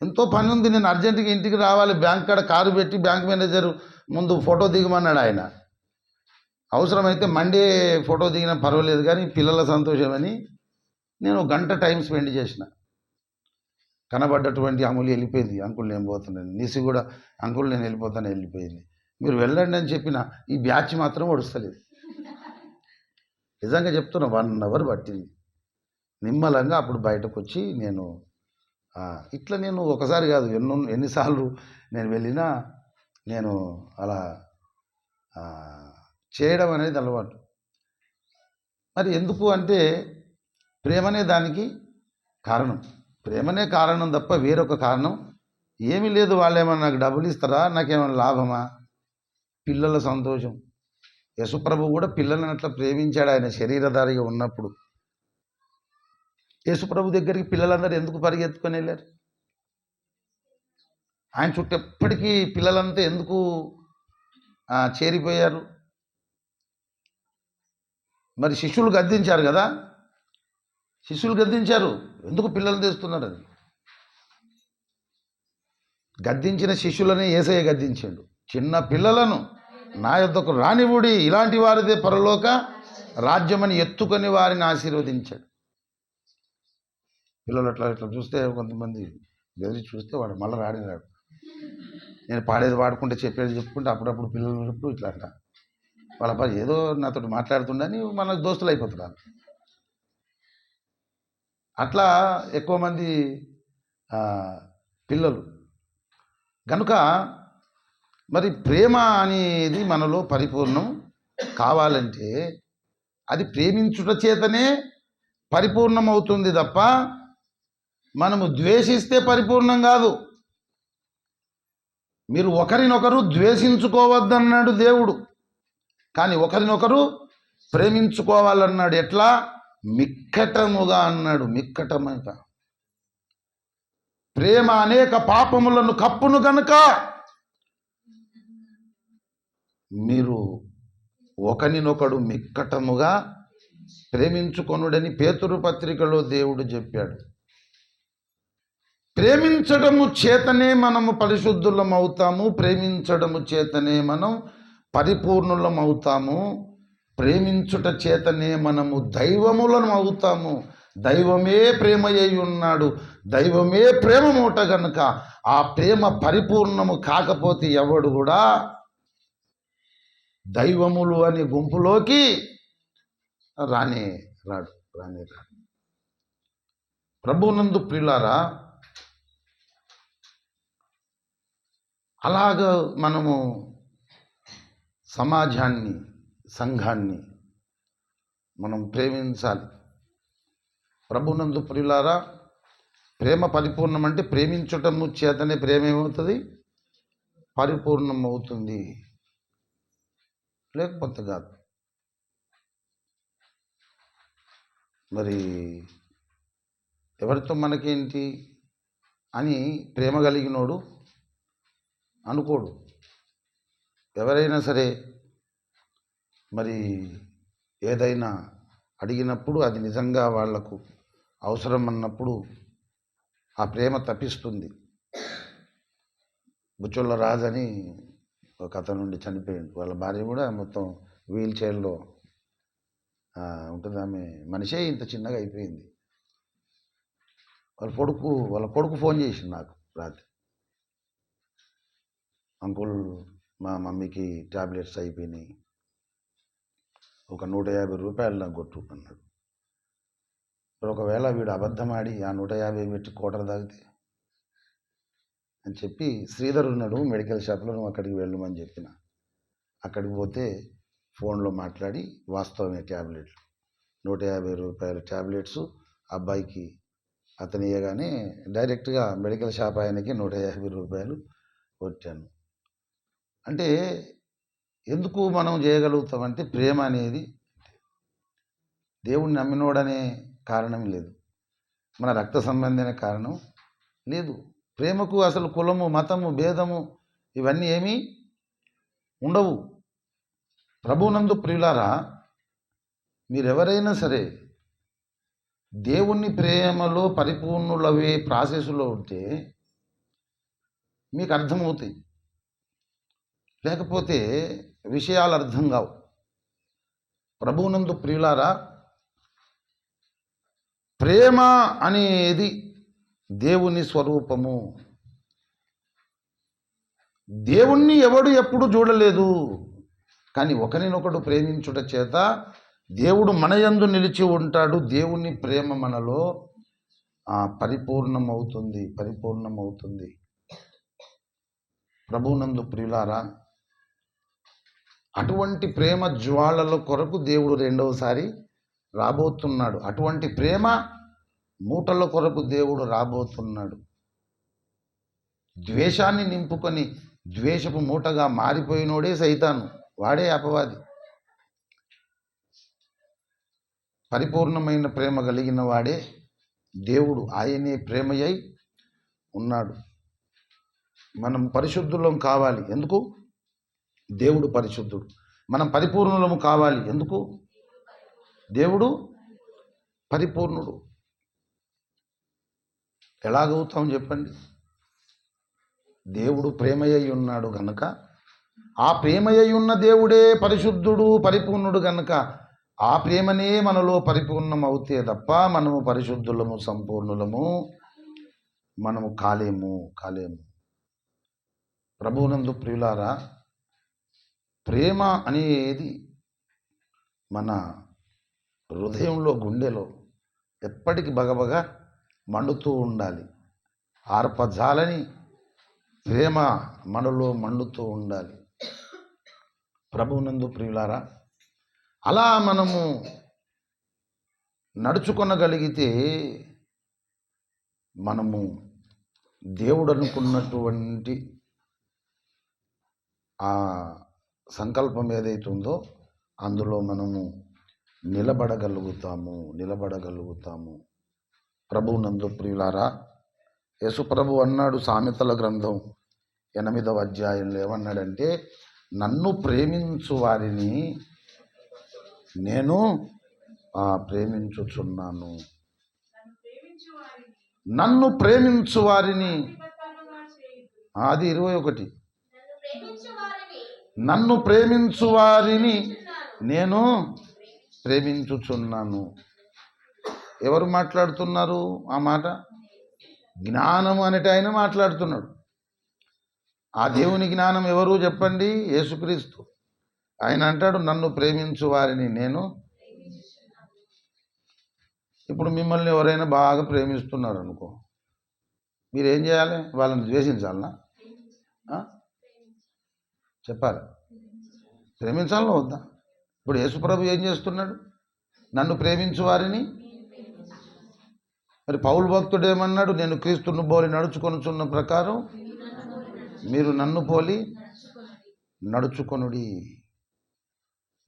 ఎంతో పని ఉంది, నేను అర్జెంటుగా ఇంటికి రావాలి. బ్యాంక్ కాడ కారు పెట్టి బ్యాంక్ మేనేజర్ ముందు ఫోటో దిగమన్నాడు ఆయన. అవసరమైతే మండే ఫోటో దిగినా పర్వాలేదు కానీ పిల్లల సంతోషమని నేను 1 గంట టైం స్పెండ్ చేసిన. కనబడ్డటువంటి అమూల్య వెళ్ళిపోయింది. అంకుల్ నేను పోతున్నాను. నిసి కూడా అంకుల్ నేను వెళ్ళిపోయింది. మీరు వెళ్ళండి అని చెప్పిన ఈ బ్యాచ్ మాత్రం ఒడుస్తలేదు. నిజంగా చెప్తున్నా, 1 అవర్ పట్టింది. నిమ్మలంగా అప్పుడు బయటకు వచ్చి నేను ఇట్లా నేను ఒకసారి కాదు ఎన్నిసార్లు నేను వెళ్ళినా నేను అలా చేయడం అనేది అలవాటు. మరి ఎందుకు అంటే ప్రేమనే దానికి కారణం. ప్రేమనే కారణం తప్ప వేరొక కారణం ఏమీ లేదు. వాళ్ళు ఏమన్నా నాకు డబ్బులు ఇస్తారా, నాకేమైనా లాభమా? పిల్లల సంతోషం. యశుప్రభు కూడా పిల్లలను అట్లా ప్రేమించాడు ఆయన శరీరధారిగా ఉన్నప్పుడు. యేసుప్రభు దగ్గరికి పిల్లలందరూ ఎందుకు పరిగెత్తుకొని వెళ్ళారు? ఆయన చుట్టూ ఎప్పటికీ పిల్లలంతా ఎందుకు చేరిపోయారు? మరి శిష్యులు గద్దించారు కదా, శిష్యులు గద్దించారు, ఎందుకు పిల్లలు తెస్తున్నారు? అది గద్దించిన శిష్యులనే యేసయ్య గద్దించాడు. చిన్న పిల్లలను నా యొద్దకు రానివుడి, ఇలాంటి వారిదే పరలోక రాజ్యమని ఎత్తుకొని వారిని ఆశీర్వదించాడు. పిల్లలు అట్లా ఇట్లా చూస్తే కొంతమంది బెదిరి చూస్తే వాడు మళ్ళీ రాడు. నేను పాడేది పాడుకుంటే చెప్పేది చెప్పుకుంటే అప్పుడప్పుడు పిల్లలు ఇట్లా అంట వాళ్ళ పని ఏదో నాతో మాట్లాడుతుండని మనకు దోస్తులు అయిపోతున్నారు. అట్లా ఎక్కువ మంది పిల్లలు కనుక మరి ప్రేమ అనేది మనలో పరిపూర్ణం కావాలంటే అది ప్రేమించుట చేతనే పరిపూర్ణం అవుతుంది తప్ప మనము ద్వేషిస్తే పరిపూర్ణం కాదు. మీరు ఒకరినొకరు ద్వేషించుకోవద్దన్నాడు దేవుడు, కానీ ఒకరినొకరు ప్రేమించుకోవాలన్నాడు. ఎట్లా? మిక్కటముగా అన్నాడు. మిక్కటముగా. ప్రేమ అనేక పాపములను కప్పును గనుక మీరు ఒకరినొకడు మిక్కటముగా ప్రేమించుకొనుడని పేతురు పత్రికలో దేవుడు చెప్పాడు. ప్రేమించడము చేతనే మనము పరిశుద్ధులం అవుతాము, ప్రేమించడము చేతనే మనం పరిపూర్ణులం అవుతాము, ప్రేమించుట చేతనే మనము దైవములను అవుతాము. దైవమే ప్రేమ అయి ఉన్నాడు, దైవమే ప్రేమ మూట గనుక ఆ ప్రేమ పరిపూర్ణము కాకపోతే ఎవడు కూడా దైవములు అనే గుంపులోకి రానే రాడు. ప్రభువునందు ప్రియులారా, అలాగ మనము సమాజాన్ని, సంఘాన్ని మనం ప్రేమించాలి. ప్రభువునందు ప్రియులారా, ప్రేమ పరిపూర్ణం అంటే ప్రేమించటము చేతనే ప్రేమ ఏమవుతుంది? పరిపూర్ణం అవుతుంది, లేకపోతే కాదు. మరి ఎవరితో మనకేంటి అని ప్రేమ కలిగినోడు అనుకోడు. ఎవరైనా సరే మరి ఏదైనా అడిగినప్పుడు అది నిజంగా వాళ్లకు అవసరం అన్నప్పుడు ఆ ప్రేమ తప్పిస్తుంది. బుచ్చోళ్ళ రాజని ఒక అతను నుండి చనిపోయింది. వాళ్ళ భార్య కూడా మొత్తం వీల్ చైర్లో ఉంటుంది. ఆమె మనిషే ఇంత చిన్నగా అయిపోయింది. వాళ్ళ కొడుకు ఫోన్ చేసింది నాకు రాత్రి, అంకుల్ మా మమ్మీకి ట్యాబ్లెట్స్ అయిపోయినాయి, ఒక 150 రూపాయలు నాకు కొట్టు అన్నాడు. ఒకవేళ వీడు అబద్ధం ఆడి ఆ 150 పెట్టి కోటర్ తాగితే అని చెప్పి, శ్రీధర్ ఉన్నాడు మెడికల్ షాప్లో, నువ్వు అక్కడికి వెళ్ళమని చెప్పిన. అక్కడికి పోతే ఫోన్లో మాట్లాడి వాస్తవమే ట్యాబ్లెట్లు 150 రూపాయల ట్యాబ్లెట్స్ అబ్బాయికి అతను ఇవ్వగానే డైరెక్ట్గా మెడికల్ షాప్ ఆయనకి 150 రూపాయలు కొట్టాను. అంటే ఎందుకు మనం చేయగలుగుతామంటే ప్రేమ అనేది దేవుణ్ణి నమ్మినోడనే కారణం లేదు, మన రక్త సంబంధమైన కారణం లేదు. ప్రేమకు అసలు కులము, మతము, భేదము ఇవన్నీ ఏమీ ఉండవు. ప్రభువునందు ప్రియులారా, మీరెవరైనా సరే దేవుని ప్రేమలో పరిపూర్ణులవే ప్రాసెస్లో ఉంటే మీకు అర్థమవుతాయి, లేకపోతే విషయాలు అర్థం కావు. ప్రభువునందు ప్రియులారా, ప్రేమ అనేది దేవుని స్వరూపము. దేవుణ్ణి ఎవడు ఎప్పుడు చూడలేదు, కానీ ఒకరినొకడు ప్రేమించుట చేత దేవుడు మన యందు నిలిచి ఉంటాడు. దేవుని ప్రేమ మనలో పరిపూర్ణమవుతుంది. ప్రభువునందు ప్రియులారా, అటువంటి ప్రేమ జ్వాలల కొరకు దేవుడు రెండవసారి రాబోతున్నాడు. అటువంటి ప్రేమ మూటల కొరకు దేవుడు రాబోతున్నాడు. ద్వేషాన్ని నింపుకొని ద్వేషపు మూటగా మారిపోయినోడే సైతాను, వాడే అపవాది. పరిపూర్ణమైన ప్రేమ కలిగిన వాడే దేవుడు ఆయనే ప్రేమయ్యై ఉన్నాడు. మనం పరిశుద్ధులం కావాలి. ఎందుకు? దేవుడు పరిశుద్ధుడు. మనం పరిపూర్ణులము కావాలి. ఎందుకు? దేవుడు పరిపూర్ణుడు. ఎలాగవుతాం చెప్పండి? దేవుడు ప్రేమయ్యై ఉన్నాడు గనుక, ఆ ప్రేమయ్యై ఉన్న దేవుడే పరిశుద్ధుడు పరిపూర్ణుడు గనుక ఆ ప్రేమనే మనలో పరిపూర్ణం అవుతే తప్ప మనము పరిశుద్ధులము సంపూర్ణులము మనము కాలేము. ప్రభువునందు ప్రియులారా, ప్రేమ అనేది మన హృదయంలో గుండెలో ఎప్పటికి బగబగ మండుతూ ఉండాలి. ఆర్పజాలని ప్రేమ మనలో మండుతూ ఉండాలి. ప్రభువునందు ప్రియులారా, అలా మనము నడుచుకొనగలిగితే మనము దేవుడు అనుకున్నటువంటి ఆ సంకల్పం ఏదైతే ఉందో అందులో మనము నిలబడగలుగుతాము. ప్రభువునందు ప్రియులారా, యేసుప్రభు అన్నాడు సామెతల గ్రంథం 8వ అధ్యాయంలో ఏమన్నాడంటే, నన్ను ప్రేమించు వారిని నేను ప్రేమించుచున్నాను. నన్ను ప్రేమించు వారిని, అది 21, నన్ను ప్రేమించు వారిని నేను ప్రేమించుచున్నాను. ఎవరు మాట్లాడుతున్నారు ఆ మాట? జ్ఞానము అనేటి ఆయన మాట్లాడుతున్నాడు. ఆ దేవుని జ్ఞానం ఎవరు చెప్పండి? యేసుక్రీస్తు. ఆయన అంటాడు, నన్ను ప్రేమించు వారిని నేను. ఇప్పుడు మిమ్మల్ని ఎవరైనా బాగా ప్రేమిస్తున్నారు అనుకో, మీరేం చేయాలి? వాళ్ళని ద్వేషించాలనా? చెప్పాలి. ప్రేమించాలనా వద్దా? ఇప్పుడు యేసుప్రభు ఏం చేస్తున్నాడు? నన్ను ప్రేమించు వారిని. మరి పౌలు భక్తుడు ఏమన్నాడు? నేను క్రీస్తును పోలి నడుచుకొనుచున్న ప్రకారం మీరు నన్ను పోలి నడుచుకొనుడి.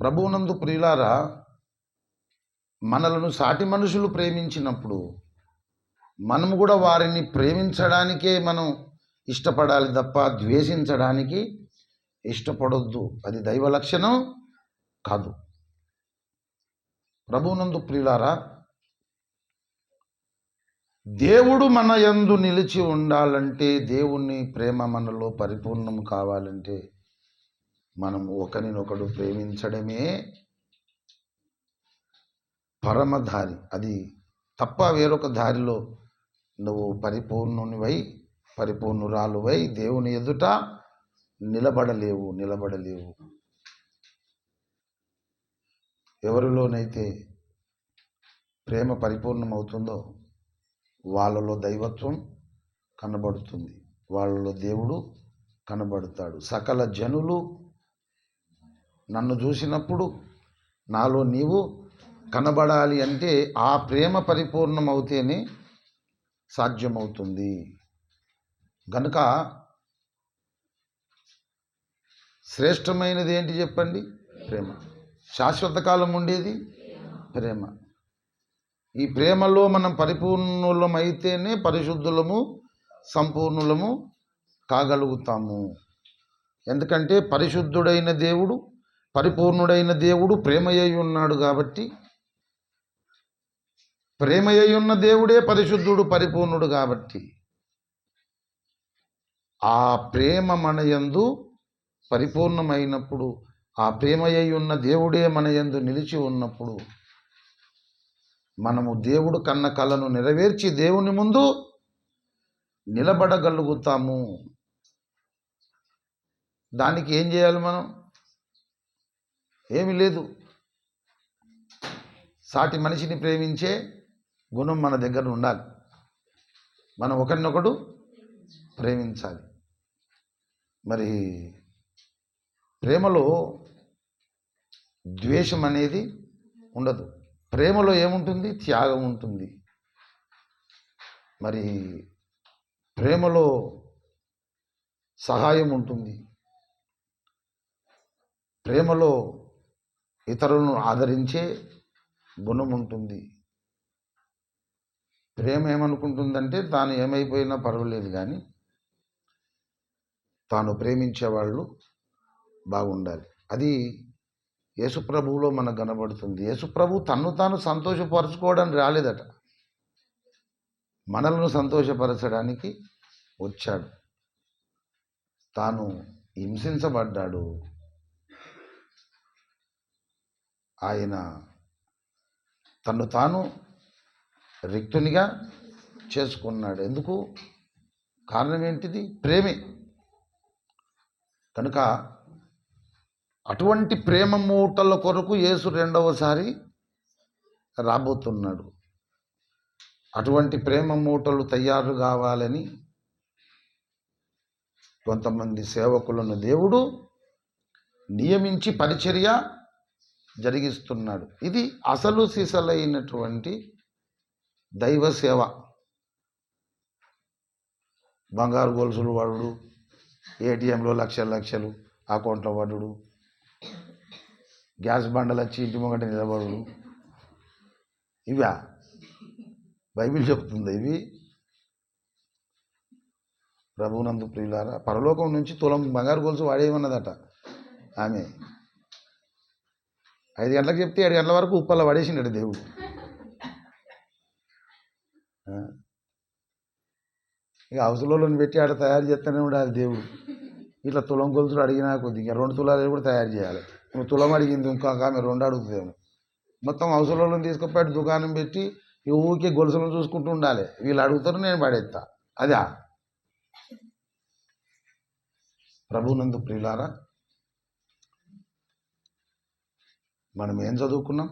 ప్రభువునందు ప్రియులారా, మనలను సాటి మనుషులు ప్రేమించినప్పుడు మనము కూడా వారిని ప్రేమించడానికే మనం ఇష్టపడాలి తప్ప ద్వేషించడానికి ఇష్టపడొద్దు. అది దైవ లక్షణం కాదు. ప్రభువునందు ప్రియులారా, దేవుడు మన యందు నిలిచి ఉండాలంటే, దేవుని ప్రేమ మనలో పరిపూర్ణం కావాలంటే మనం ఒకరినొకడు ప్రేమించడమే పరమధారి. అది తప్ప వేరొక దారిలో నువ్వు పరిపూర్ణునివై పరిపూర్ణురాలువై దేవుని ఎదుట నిలబడలేవు. ఎవరిలోనైతే ప్రేమ పరిపూర్ణమవుతుందో వాళ్ళలో దైవత్వం కనబడుతుంది, వాళ్ళలో దేవుడు కనబడతాడు. సకల జనులు నన్ను చూసినప్పుడు నాలో నీవు కనబడాలి అంటే ఆ ప్రేమ పరిపూర్ణమవుతేనే సాధ్యమవుతుంది. గనుక శ్రేష్టమైనది ఏంటి చెప్పండి? ప్రేమ. శాశ్వత కాలం ఉండేది ప్రేమ. ఈ ప్రేమలో మనం పరిపూర్ణులమైతేనే పరిశుద్ధులము సంపూర్ణులము కాగలుగుతాము. ఎందుకంటే పరిశుద్ధుడైన దేవుడు పరిపూర్ణుడైన దేవుడు ప్రేమయ్య ఉన్నాడు కాబట్టి, ప్రేమయ్య ఉన్న దేవుడే పరిశుద్ధుడు పరిపూర్ణుడు కాబట్టి ఆ ప్రేమ మన యందు పరిపూర్ణమైనప్పుడు, ఆ ప్రేమయ్య ఉన్న దేవుడే మన యందు నిలిచి ఉన్నప్పుడు మనము దేవుడు కన్న కలను నెరవేర్చి దేవుని ముందు నిలబడగలుగుతాము. దానికి ఏం చేయాలి? మనం ఏమీ లేదు. సాటి మనిషిని ప్రేమించే గుణం మన దగ్గర ఉండాలి. మనం ఒకరినొకడు ప్రేమించాలి. మరి ప్రేమలో ద్వేషం అనేది ఉండదు. ప్రేమలో ఏముంటుంది? త్యాగం ఉంటుంది. మరి ప్రేమలో సహాయం ఉంటుంది. ప్రేమలో ఇతరులను ఆదరించే గుణం ఉంటుంది. ప్రేమ ఏమనుకుంటుందంటే తాను ఏమైపోయినా పర్వాలేదు కానీ తాను ప్రేమించే వాళ్ళు బాగుండాలి. అది యేసుప్రభువులో మనకు కనబడుతుంది. యేసుప్రభు తన్ను తాను సంతోషపరచుకోవడానికి రాలేదట, మనలను సంతోషపరచడానికి వచ్చాడు. తాను హింసించబడ్డాడు. ఆయన తను తాను రిక్తునిగా చేసుకున్నాడు. ఎందుకు? కారణం ఏంటిది? ప్రేమే. కనుక అటువంటి ప్రేమ మూటల కొరకు యేసు రెండవసారి రాబోతున్నాడు. అటువంటి ప్రేమ మూటలు తయారు కావాలని కొంతమంది సేవకులను దేవుడు నియమించి పరిచర్య జరిగిస్తున్నాడు. ఇది అసలు సిసలైనటువంటి దైవ సేవ. బంగారు గొలుసులు వాడుడు, ఏటీఎంలో లక్షలు అకౌంట్లో పడుడు, గ్యాస్ బండలు వచ్చి ఇంటి ముంగట నిలబడుడు, ఇవా బైబిల్ చెప్తుంది? ఇవి ప్రభువునందు ప్రియులారా, పరలోకం నుంచి తులం బంగారు గొలుసు వాడేయమన్నదట ఆమె. 5 గంటలకు చెప్తే 7 గంటల వరకు ఉప్పల్లో పడేసిండట దేవుడు. ఇక హౌస్లోని పెట్టి ఆడ తయారు చేస్తూనే ఉండాలి దేవుడు. ఇట్లా తులం గొలుసులు అడిగినా కొద్దిగా 2 తులాలు కూడా తయారు చేయాలి. నువ్వు తులం అడిగింది ఇంకొక ఆమె 2 అడుగుతుందేమో. మొత్తం హౌస్లోని తీసుకుపోయి దుకాణం పెట్టి ఊరికే గొలుసులను చూసుకుంటూ ఉండాలి. వీళ్ళు అడుగుతారు, నేను పడేస్తా. అదా ప్రభువునందు ప్రియులారా, మనం ఏం చదువుకున్నాం?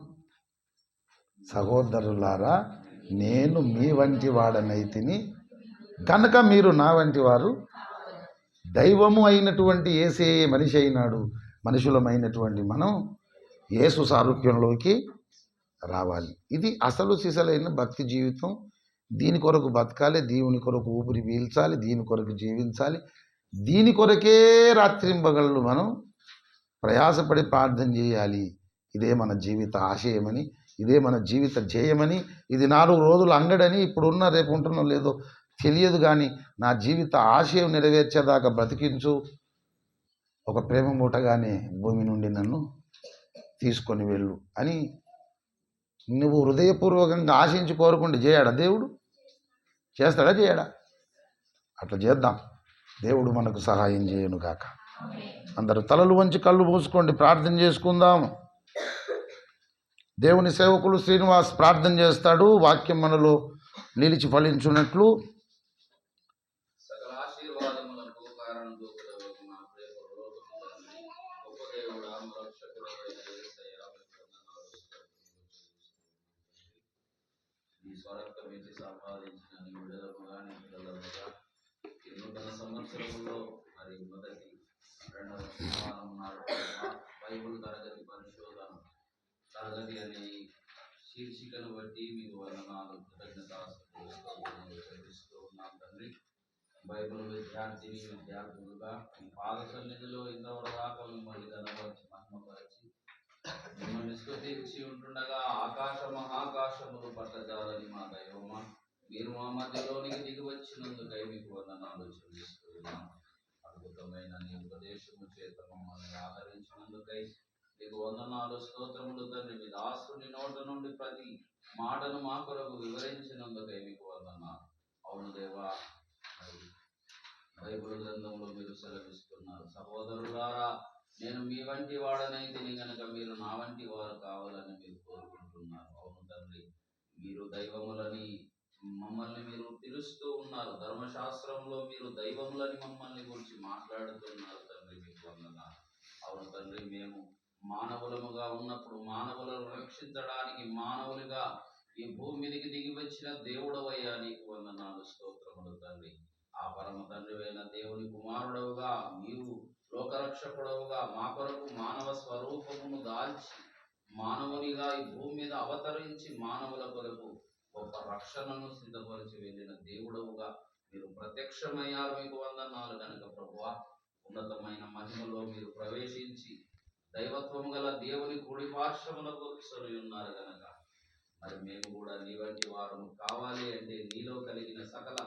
సహోదరులారా, నేను మీ వంటి వాడనైతిని కనుక మీరు నా వంటి వారు. దైవము అయినటువంటి యేసే మనిషి అయినాడు. మనుషులమైనటువంటి మనం యేసు సారూప్యంలోకి రావాలి. ఇది అసలు సిసలైన భక్తి జీవితం. దీని కొరకు బతకాలి, దేవుని కొరకు ఊపిరి పీల్చాలి, దీని కొరకు జీవించాలి. దీని కొరకే రాత్రింబగళ్ళు మనం ప్రయాసపడి ప్రార్థన చేయాలి. ఇదే మన జీవిత ఆశయమని, ఇదే మన జీవిత ధ్యేయమని, ఇది 4 రోజులు అంగడని, ఇప్పుడున్న రేపు ఉంటున్నో లేదో తెలియదు కానీ నా జీవిత ఆశయం నెరవేర్చేదాకా బ్రతికించు, ఒక ప్రేమ మూటగానే భూమి నుండి నన్ను తీసుకొని వెళ్ళు అని నువ్వు హృదయపూర్వకంగా ఆశించి కోరుకుంటే చేయడా దేవుడు? చేస్తాడా? చేయడా? అట్లా చేద్దాం. దేవుడు మనకు సహాయం చేయను గాక. అందరూ తలలు వంచి కళ్ళు మూసుకోండి, ప్రార్థన చేసుకుందాం. దేవుని సేవకులు శ్రీనివాస్ ప్రార్థన చేస్తాడు. వాక్యం మనలో నిలిచి ఫలించున్నట్లు. సంవత్సరంలో మరి మొదటి 2వ శనివారం నాడు బైబిల్ తరగతి పరిశోధన తరగతి అనే శీర్షికను బట్టి మీకు వందనాలు, కృతజ్ఞతాస్తుతులు చెల్లిస్తూ ఉన్నాం తండ్రి. బైబిల్ విద్యార్థులుగా మీ పాద సన్నిధిలో ఇంతవరకు దాకా మిమ్మల్ని గణపరిచి మహిమపరిచి మిమ్మల్ని స్తుతించి ఉంటుండగా ఆకాశ మహాకాశములు పట్టజాలని మా దైవమా, మీరు మా మధ్యలోనికి దిగి వచ్చినందుకై మీకు వందనాలు చెల్లిస్తూ ఉన్నాం. అద్భుతమైన నీ ఉపదేశము చేత మమ్మల్ని ఆదరించినందుకై మీకు వందనాలు, స్తోత్రములు తండ్రి. మీ దాసుని నోట నుండి ప్రతి మాటను మా కొరకు వివరించినందుకై మీకు వందనాలు. అవును దేవా, బైబిల్ గ్రంథంలో మీరు సెలవిస్తున్నారు, సహోదరులారా నేను మీ వంటి వాడనైతిని గనుక మీరు నా వంటి వారు కావాలని మీరు కోరుకుంటున్నారు. అవును తండ్రి, మీరు దైవములని మమ్మల్ని మీరు పిలుస్తూ ఉన్నారు. ధర్మశాస్త్రంలో మీరు దైవములని మమ్మల్ని గురించి మాట్లాడుతున్నారు తండ్రి, మీకు వందనాలు. అవును తండ్రి, మేము మానవులముగా ఉన్నప్పుడు మానవులను రక్షించడానికి మానవులుగా ఈ భూమి మీదకి దిగి వచ్చిన దేవుడవయ్యా, నీకు వందనాలు, స్తోత్రములు తండ్రి. ఆ పరమ తండ్రివైన దేవుని కుమారుడవుగా మీరు లోకరక్షకుడవుగా మా కొరకు మానవ స్వరూపమును దాల్చి మానవునిగా ఈ భూమి మీద అవతరించి మానవుల కొరకు గొప్ప రక్షణను సిద్ధపరిచి వెళ్ళిన దేవుడవుగా మీరు ప్రత్యక్షమయ్యారు. మీకు వందనాలు కనుక ప్రభువా, ఉన్నతమైన మహిమలో మీరు ప్రవేశించి దైవత్వము గల దేవుని కుడి పార్శ్వమున కూర్చొని ఉన్నారు కనుక మరి మేము కూడా నీ వంటి వారము కావాలి అంటే నీలో కలిగిన సకల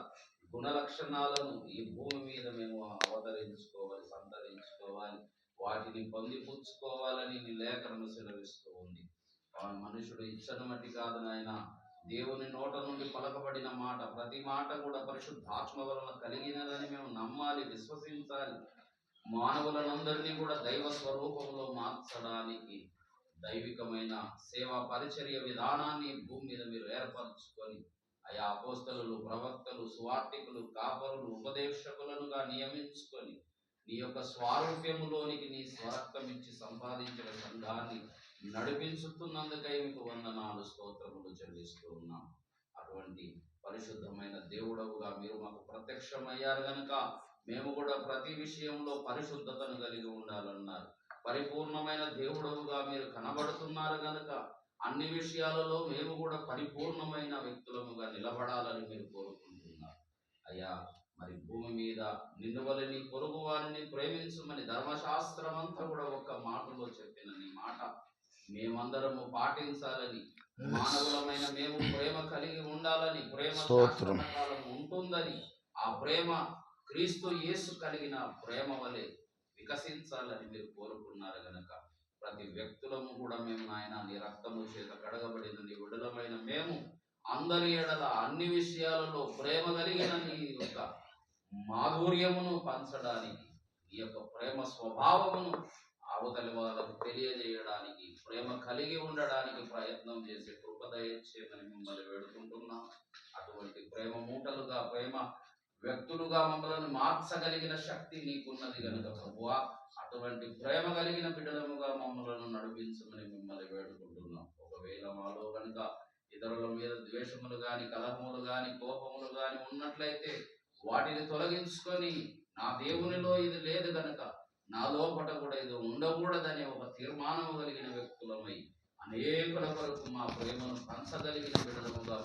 గుణ లక్షణాలను ఈ భూమి మీద మేము అవతరించుకోవాలి, సంతరించుకోవాలి, వాటిని పొందిపుచ్చుకోవాలని నీ లేఖనము సెలవిస్తూ ఉంది. ఆ మనుషుడు ఇచ్చను మట్టి కాదు నాయన, దేవుని నోట నుండి పలకబడిన మాట, ప్రతి మాట కూడా పరిశుద్ధాత్మ వలన కలిగినదని మేము నమ్మాలి, విశ్వసించాలి. మానవులందరినీ కూడా దైవ స్వరూపంలో మార్చడానికి దైవికమైన సేవా పరిచర్య విధానాన్ని భూమి మీద మీరు ఏర్పరచుకొని ఆయా అపోస్తలులు, ప్రవక్తలు, సువార్తికులు, కాపరులు, ఉపదేశకులనుగా నియమించుకొని నీ యొక్క స్వారూప్యములోనికి నీ స్వరక్తం ఇచ్చి సంపాదించిన సంఘాన్ని నడిపించుతున్నందుకై మీకు వందనాలు, స్తోత్రములు చెల్లిస్తూ ఉన్నాం. అటువంటి పరిశుద్ధమైన దేవుడవుగా మీరు మాకు ప్రత్యక్షమయ్యారు గనుక మేము కూడా ప్రతి విషయంలో పరిశుద్ధతను కలిగి ఉండాలన్నారు. పరిపూర్ణమైన దేవుడవుగా మీరు కనబడుతున్నారు గనుక అన్ని విషయాలలో మేము కూడా పరిపూర్ణమైన వ్యక్తులముగా నిలబడాలని మీరు కోరుకుంటున్నారు. అయ్యా, మరి భూమి మీద నిన్ను వలె నీ పొరుగు వారిని ప్రేమించమని ధర్మశాస్త్రం అంతా కూడా ఒక్క మాటలో చెప్పిన నీ మాట మేమందరము పాటించాలని, మానవులమైన మేము ప్రేమ కలిగి ఉండాలని, ప్రేమ శాశ్వతకాలం ఉంటుందని, ఆ ప్రేమ క్రీస్తు యేసు కలిగిన ప్రేమ వలె వికసించాలని మీరు కోరుకున్నారు గనక ప్రతి వ్యక్తులము కూడా మేము నాయన నీ రక్తము చేత కడగబడిన నీ విడుదలమైన మేము అందరి ఎడల అన్ని విషయాలలో ప్రేమ కలిగిన నీ యొక్క మాధుర్యమును పంచడానికి, నీ యొక్క ప్రేమ స్వభావమును అవతలి వాళ్ళకు తెలియజేయడానికి, ప్రేమ కలిగి ఉండడానికి ప్రయత్నం చేసే కృప దయచేయమని మిమ్మల్ని వేడుకుంటున్నాం. అటువంటి ప్రేమ మూటలుగా, ప్రేమ వ్యక్తులుగా మమ్మల్ని మార్చగలిగిన శక్తి నీకున్నది కనుక ప్రభువా, అటువంటి ప్రేమ కలిగిన బిడ్డలముగా మమ్మల్ని నడిపించమని మిమ్మల్ని వేడుకుంటున్నాం. ఒకవేళ మాలో కనుక ఇతరుల మీద ద్వేషములు గాని, కలహములు గాని, కోపములు గాని ఉన్నట్లయితే వాటిని తొలగించుకొని నా దేవునిలో ఇది లేదు గనక నా లోపట కూడా ఇది ఉండకూడదనే ఒక తీర్మానము కలిగిన వ్యక్తులమై అనేకుల కొరకు మా ప్రేమను పంచగలిగిన బిడ్డలముగా